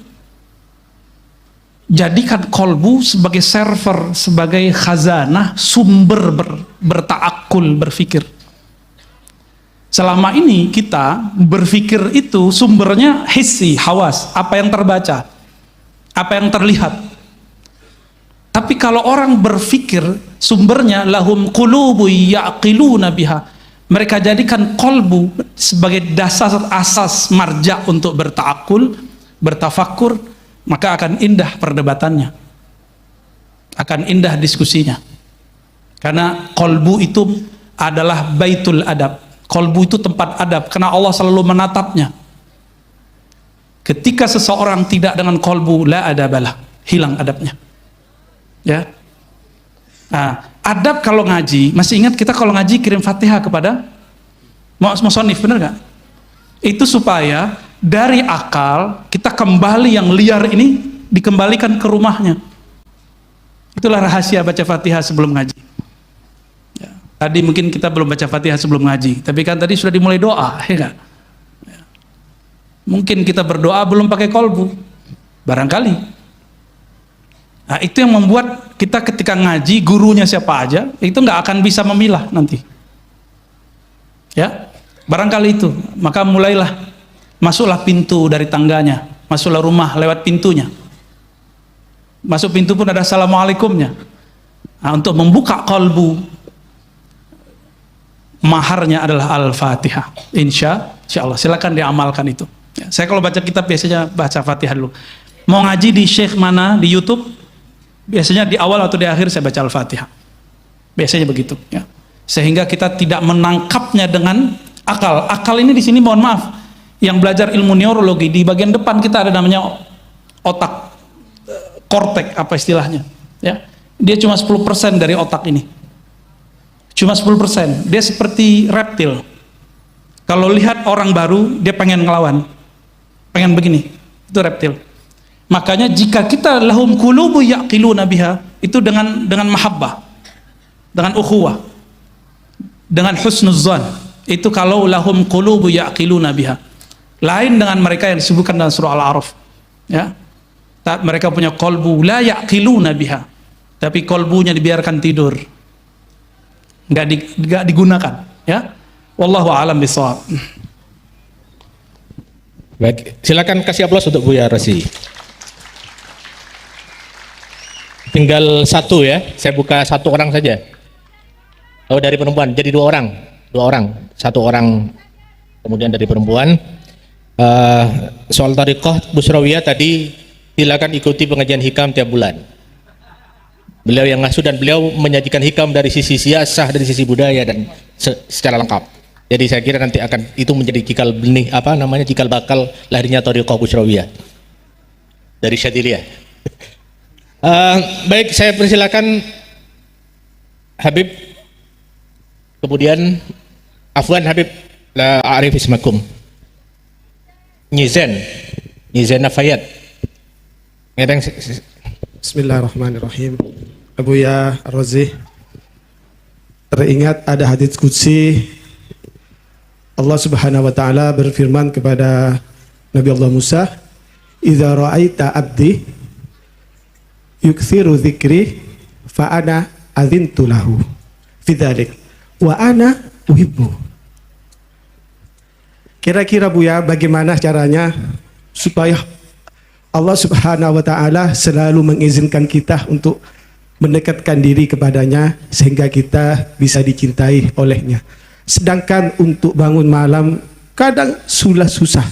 jadikan kolbu sebagai server, sebagai khazanah, sumber bertaakul, berfikir. Selama ini kita berfikir itu sumbernya hissi, hawas, apa yang terbaca, apa yang terlihat. Tapi kalau orang berfikir, sumbernya lahum qulubu ya'qiluna biha. Mereka jadikan kolbu sebagai dasar asas marja untuk bertaakul, bertafakur, maka akan indah perdebatannya, akan indah diskusinya. Karena kolbu itu adalah baitul adab. Kolbu itu tempat adab, karena Allah selalu menatapnya. Ketika seseorang tidak dengan kolbu, la adabalah, hilang adabnya. Ya. Nah, adab kalau ngaji, masih ingat kita kalau ngaji kirim Fatihah kepada musonif, benar nggak? Itu supaya dari akal kita kembali yang liar ini dikembalikan ke rumahnya. Itulah rahasia baca Fatihah sebelum ngaji. Ya. Tadi mungkin kita belum baca Fatihah sebelum ngaji, tapi kan tadi sudah dimulai doa, ya nggak? Ya. Mungkin kita berdoa belum pakai kolbu, barangkali. Nah, itu yang membuat kita ketika ngaji, gurunya siapa aja, itu nggak akan bisa memilah nanti. Ya, barangkali itu. Maka mulailah, masuklah pintu dari tangganya, masuklah rumah lewat pintunya. Masuk pintu pun ada assalamualaikumnya. Nah, untuk membuka kolbu, maharnya adalah Al-Fatihah. Insya Allah, silakan diamalkan itu. Ya, saya kalau baca kitab biasanya baca Fatihah dulu. Mau ngaji di Syekh mana di YouTube? Biasanya di awal atau di akhir saya baca Al-Fatihah. Biasanya begitu, ya. Sehingga kita tidak menangkapnya dengan akal. Akal ini di sini mohon maaf, yang belajar ilmu neurologi di bagian depan kita ada namanya otak, kortek apa istilahnya, ya. Dia cuma 10% dari otak ini. Cuma 10%. Dia seperti reptil. Kalau lihat orang baru, dia pengen ngelawan. Pengen begini. Itu reptil. Makanya jika kita lahum qulubu ya'qiluna biha, itu dengan mahabbah, dengan ukhuwah, dengan husnuzan. Itu kalau lahum qulubu ya'qiluna biha. Lain dengan mereka yang disebutkan dalam surah Al-A'raf, ya. Mereka punya kolbu la ya'qiluna biha, tapi kolbunya dibiarkan tidur, nggak digunakan, ya. Wallahu a'lam bishawab. Baik, silakan kasih aplaus untuk Buya Rosi. Tinggal satu, ya, saya buka satu orang saja. Oh, dari perempuan, jadi dua orang, satu orang kemudian dari perempuan. Soal Thariqah Busrawiyah tadi, silakan ikuti pengajian hikam tiap bulan. Beliau yang ngasuh dan beliau menyajikan hikam dari sisi siasah, dari sisi budaya dan secara lengkap. Jadi saya kira nanti akan itu menjadi cikal benih, cikal bakal lahirnya Thariqah Busrawiyah dari Syadiliyah. Baik, saya persilakan Habib, kemudian Afwan Habib La a'rif ismakum. Nyizen Nafayat. Ngereng Bismillahirrahmanirrahim. Buya Rozi, teringat ada hadits qudsi Allah Subhanahu wa taala berfirman kepada Nabi Allah Musa, "Idza ra'aita abdi yukthiru dzikri fa ana adzintu lahu fi dzalik wa ana uhibbu." Kira-kira Buya, bagaimana caranya supaya Allah Subhanahu wa taala selalu mengizinkan kita untuk mendekatkan diri kepadanya sehingga kita bisa dicintai olehnya. Sedangkan untuk bangun malam kadang susah.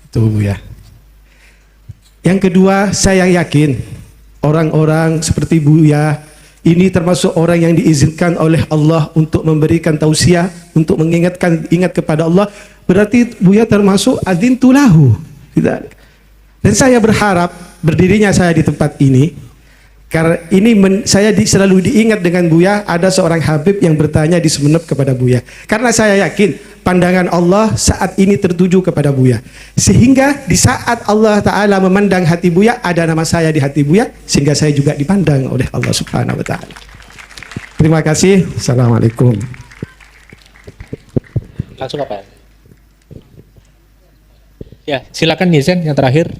Itu ya. Yang kedua, saya yakin orang-orang seperti Buya ini termasuk orang yang diizinkan oleh Allah untuk memberikan tausiah, untuk ingat kepada Allah. Berarti Buya termasuk adzintu lahu. Dan saya berharap berdirinya saya di tempat ini, karena ini saya selalu diingat dengan Buya, ada seorang Habib yang bertanya di Sumeneb kepada Buya. Karena saya yakin pandangan Allah saat ini tertuju kepada Buya. Sehingga di saat Allah Ta'ala memandang hati Buya, ada nama saya di hati Buya, sehingga saya juga dipandang oleh Allah Subhanahu Wa Ta'ala. Terima kasih. Assalamualaikum. Langsung apa? Ya, silakan Nyizen yang terakhir.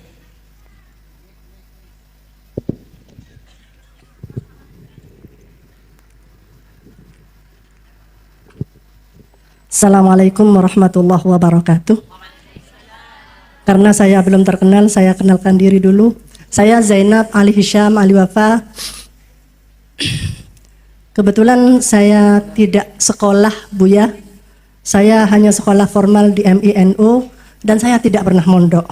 Assalamualaikum warahmatullahi wabarakatuh. Karena saya belum terkenal, saya kenalkan diri dulu. Saya Zainab Ali Hisham Ali Wafa. Kebetulan saya tidak sekolah Buya. Saya hanya sekolah formal di MINU dan saya tidak pernah mondok.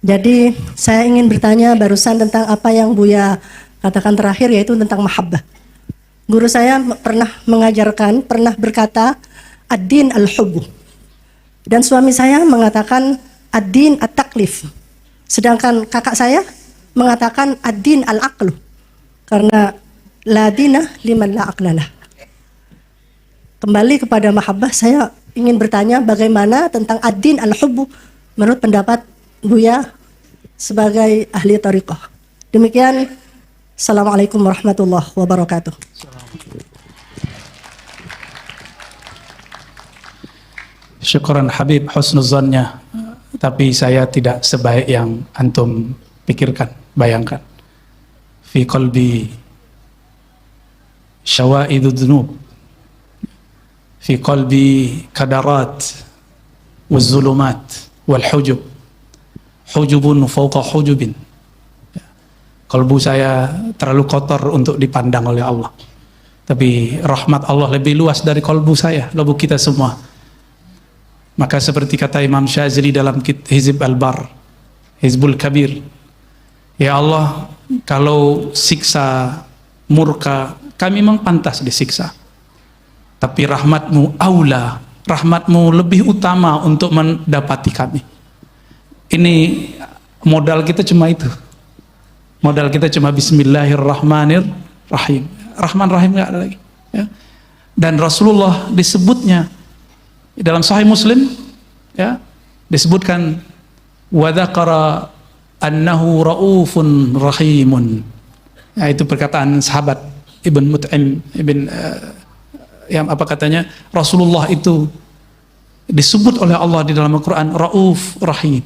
Jadi saya ingin bertanya barusan tentang apa yang Buya katakan terakhir, yaitu tentang mahabbah. Guru saya pernah mengajarkan, pernah berkata, ad-din al-hubbu. Dan suami saya mengatakan ad-din at-taklif. Sedangkan kakak saya mengatakan ad-din al-aqlu. Karena la dina liman la aqlalah. Kembali kepada mahabbah, saya ingin bertanya bagaimana tentang ad-din al-hubbu menurut pendapat Buya sebagai ahli thariqah. Demikian, Assalamualaikum warahmatullahi wabarakatuh. Syukuran Habib, husnuzannya, tapi saya tidak sebaik yang antum pikirkan, bayangkan. Fi qalbi syawaidu dhunub, fi qalbi kadarat wal-zulumat wal-hujub, hujubun fawqa hujubin. Kalbu saya terlalu kotor untuk dipandang oleh Allah, tapi rahmat Allah lebih luas dari kalbu saya, kalbu kita semua. Maka seperti kata Imam Syazili dalam Hizb Al-Bar, Hizbul Kabir, ya Allah, kalau siksa murka kami memang pantas disiksa, tapi rahmatmu aula, rahmatmu lebih utama untuk mendapati kami. Ini modal kita cuma itu, modal kita cuma Bismillahirrahmanirrahim. Rahman Rahim nggak ada lagi ya. Dan Rasulullah disebutnya dalam Sahih Muslim ya, disebutkan wa dzakara annahu raufun rahimun. Ya, itu perkataan sahabat Ibn Mut'im yang apa katanya, Rasulullah itu disebut oleh Allah di dalam Al-Qur'an rauf rahim.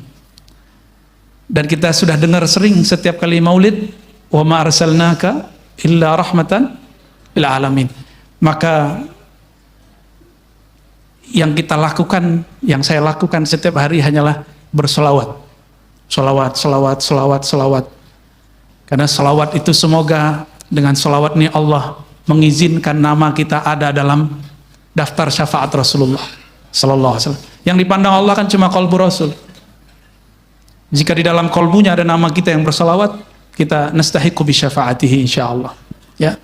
Dan kita sudah dengar sering setiap kali Maulid, wa ma arsalnaka illa rahmatan lil alamin. Maka yang kita lakukan, yang saya lakukan setiap hari hanyalah bersolawat, solawat, solawat, solawat, solawat. Karena solawat itu semoga dengan solawat ini Allah mengizinkan nama kita ada dalam daftar syafaat Rasulullah Sallallahu Alaihi Wasallam. Yang dipandang Allah kan cuma qalbu Rasul. Jika di dalam qalbunya ada nama kita yang bersolawat, kita nastahiqu bi syafaatihi insyaallah. Ya.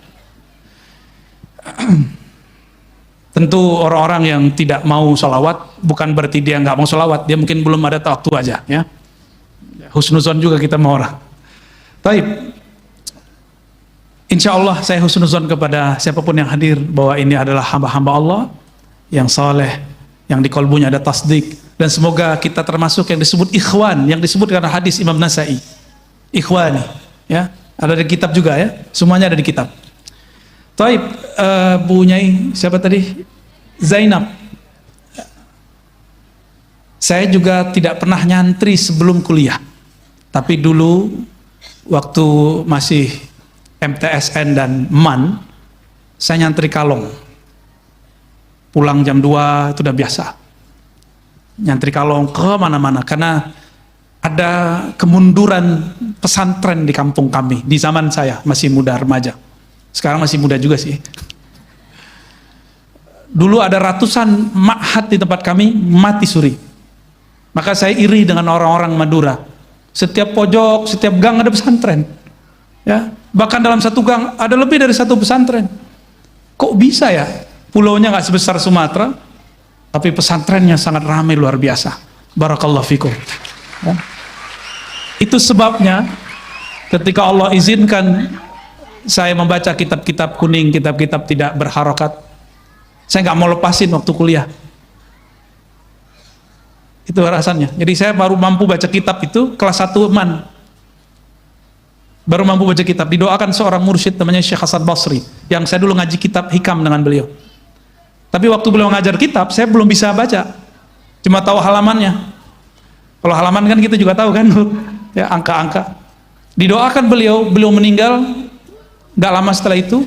Tentu orang-orang yang tidak mau sholawat bukan berarti dia nggak mau sholawat, dia mungkin belum ada waktu aja ya. Husnuzon juga kita mau orang. Taib. Insya Allah saya husnuzon kepada siapapun yang hadir bahwa ini adalah hamba-hamba Allah yang saleh, yang di kolbunya ada tasdik, dan semoga kita termasuk yang disebut ikhwan, yang disebut karena hadis Imam Nasai, ikhwani, ya, ada di kitab juga ya, semuanya ada di kitab. Taib, Bu Nyai, siapa tadi? Zainab. Saya juga tidak pernah nyantri sebelum kuliah, tapi dulu waktu masih MTSN dan MAN, saya nyantri kalong. Pulang jam 2 itu udah biasa. Nyantri kalong ke mana-mana karena ada kemunduran pesantren di kampung kami di zaman saya masih muda remaja. Sekarang masih muda juga sih. Dulu ada ratusan ma'had di tempat kami mati suri. Maka saya iri dengan orang-orang Madura. Setiap pojok, setiap gang ada pesantren. Ya, bahkan dalam satu gang ada lebih dari satu pesantren. Kok bisa ya? Pulaunya nggak sebesar Sumatera, tapi pesantrennya sangat ramai luar biasa. Barakallahu fikum. Ya. Itu sebabnya ketika Allah izinkan saya membaca kitab-kitab kuning, kitab-kitab tidak berharokat, saya nggak mau lepasin waktu kuliah. Itu alasannya. Jadi saya baru mampu baca kitab itu kelas 1 MAN. Baru mampu baca kitab. Didoakan seorang mursyid namanya Syekh Hasan Basri, yang saya dulu ngaji kitab hikam dengan beliau. Tapi waktu beliau ngajar kitab, saya belum bisa baca. Cuma tahu halamannya. Kalau halaman kan kita juga tahu kan, ya, angka-angka. Didoakan beliau meninggal. Gak lama setelah itu,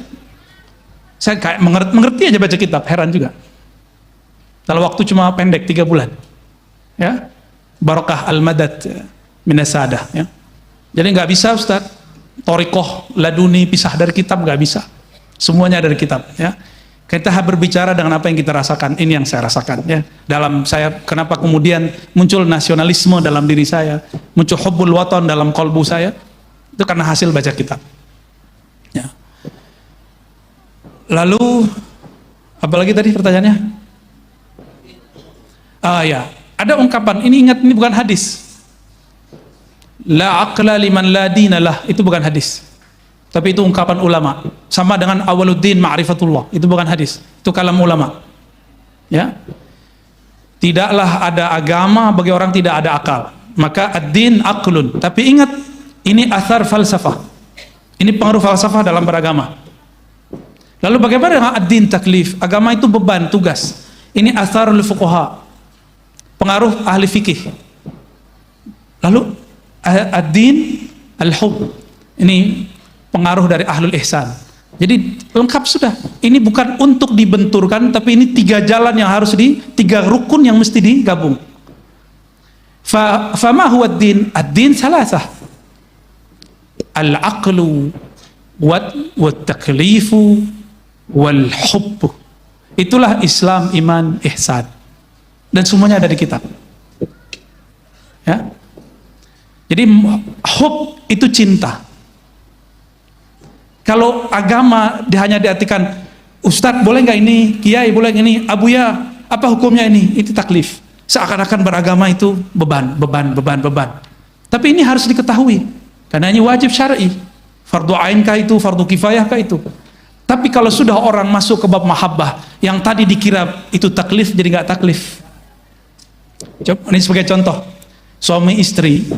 saya kayak mengerti aja baca kitab, heran juga. Dalam waktu cuma pendek 3 bulan. Ya, Barakah al-madad minasadah. Ya. Jadi nggak bisa Ustaz, Thariqah laduni pisah dari kitab, nggak bisa. Semuanya dari kitab. Ya. Kita berbicara dengan apa yang kita rasakan. Ini yang saya rasakan. Ya. Dalam saya, kenapa kemudian muncul nasionalisme dalam diri saya, muncul hubbul watan dalam kolbu saya, itu karena hasil baca kitab. Ya. Lalu apalagi tadi pertanyaannya? Ya, ada ungkapan, ini ingat, ini bukan hadis. La aqla liman la dinalah, itu bukan hadis. Tapi itu ungkapan ulama. Sama dengan awaluddin ma'rifatullah, itu bukan hadis. Itu kalam ulama. Ya. Tidaklah ada agama bagi orang tidak ada akal. Maka ad-din aqlun. Tapi ingat, ini athar falsafah. Ini pengaruh falsafah dalam beragama. Lalu bagaimana dengan ad-din taklif? Agama itu beban, tugas. Ini atharul fuqaha. Pengaruh ahli fikih. Lalu ad-din al-hub. Ini pengaruh dari ahlul ihsan. Jadi lengkap sudah. Ini bukan untuk dibenturkan, tapi ini 3 jalan yang harus 3 rukun yang mesti digabung. Fama huwa ad-din? Ad-din salasah. Al-aqlu wat-taklifu wal-hubbu. Itulah Islam, iman, ihsan. Dan semuanya ada di kitab. Ya. Jadi hub itu cinta. Kalau agama hanya diartikan, Ustadz boleh nggak ini, Kiai boleh ini, Abuya apa hukumnya ini? Itu taklif. Seakan-akan beragama itu beban. Tapi ini harus diketahui, karena ini wajib syar'i. Fardu ain kah itu, fardu kifayah kah itu. Tapi kalau sudah orang masuk ke bab mahabbah, yang tadi dikira itu taklif jadi nggak taklif. Coba ini sebagai contoh, suami istri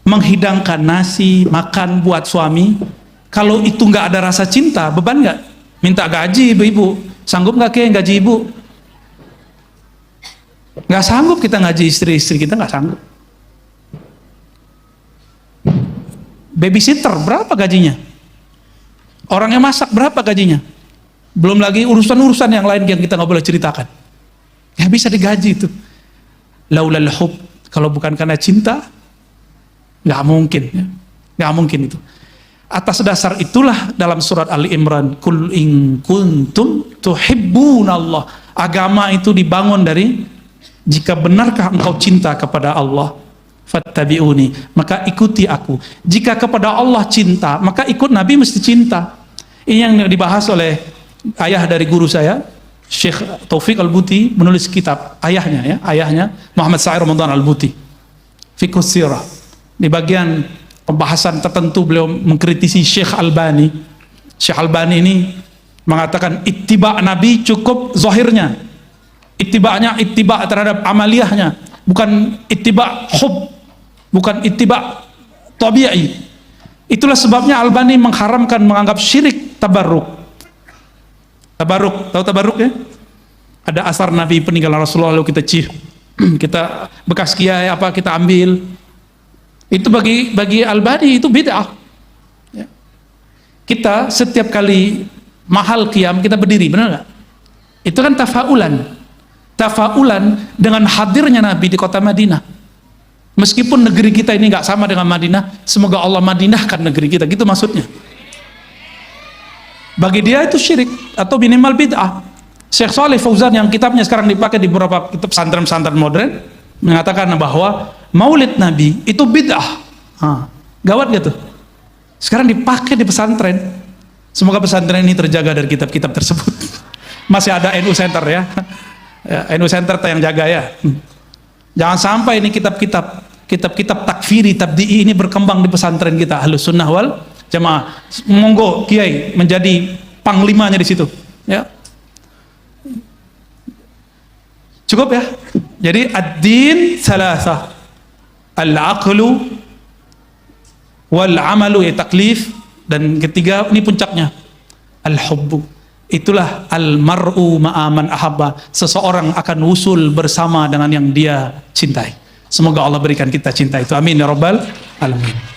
menghidangkan nasi makan buat suami. Kalau itu nggak ada rasa cinta, beban nggak? Minta gaji ibu-ibu, sanggup nggak kayak gaji ibu? Nggak sanggup kita ngaji istri-istri kita, nggak sanggup. Babysitter berapa gajinya? Orang yang masak berapa gajinya? Belum lagi urusan-urusan yang lain yang kita nggak boleh ceritakan. Ya bisa digaji itu. Laulal hub, kalau bukan karena cinta, nggak mungkin, ya. Nggak mungkin itu. Atas dasar itulah dalam surat Ali Imran, Kul in kuntum tuhibbunallah. Agama itu dibangun dari, jika benarkah engkau cinta kepada Allah, fattabi'uni, maka ikuti aku. Jika kepada Allah cinta, maka ikut Nabi mesti cinta. Ini yang dibahas oleh ayah dari guru saya, Syekh Taufik Al-Buti, menulis kitab, ayahnya Muhammad Sa'ir Ramadan Al-Buti, Fiqhus Sirah. Di bagian pembahasan tertentu beliau mengkritisi Syekh Albani. Syekh Albani ini mengatakan ittiba Nabi cukup zahirnya, Ittiba'nya ittiba' terhadap amaliyahnya, bukan ittiba' hub, bukan ittiba' tabi'i. Itulah sebabnya Albani mengharamkan menganggap syirik tabarruk. Tabarruk, tahu tabarruk ya? Ada asar Nabi peninggalan Rasulullah lalu kita cium, kita bekas kiai apa kita ambil. Itu bagi Albani itu bid'ah. Ya. Kita setiap kali mahal qiyam kita berdiri, benar nggak? Itu kan tafaulan dengan hadirnya Nabi di kota Madinah. Meskipun negeri kita ini nggak sama dengan Madinah, semoga Allah madinahkan negeri kita, gitu maksudnya. Bagi dia itu syirik atau minimal bid'ah. Syekh Shalih Fauzan yang kitabnya sekarang dipakai di beberapa kitab pesantren-pesantren modern mengatakan bahwa Maulid Nabi itu bid'ah. Gawat gitu. Sekarang dipakai di pesantren. Semoga pesantren ini terjaga dari kitab-kitab tersebut. Masih ada NU Center ya. NU Center yang jaga ya. Jangan sampai ini kitab-kitab takfiri, tabdi'i ini berkembang di pesantren kita Ahlus Sunnah wal Jamaah. Monggo kiai menjadi panglimanya di situ. Ya. Cukup ya. Jadi ad-din salasah. Al-aqlu wal amalu taklif, dan ketiga ini puncaknya al-hubbu. Itulah al-mar'u ma'aman ahabba. Seseorang akan wusul bersama dengan yang dia cintai. Semoga Allah berikan kita cinta itu. Amin ya rabbal alamin.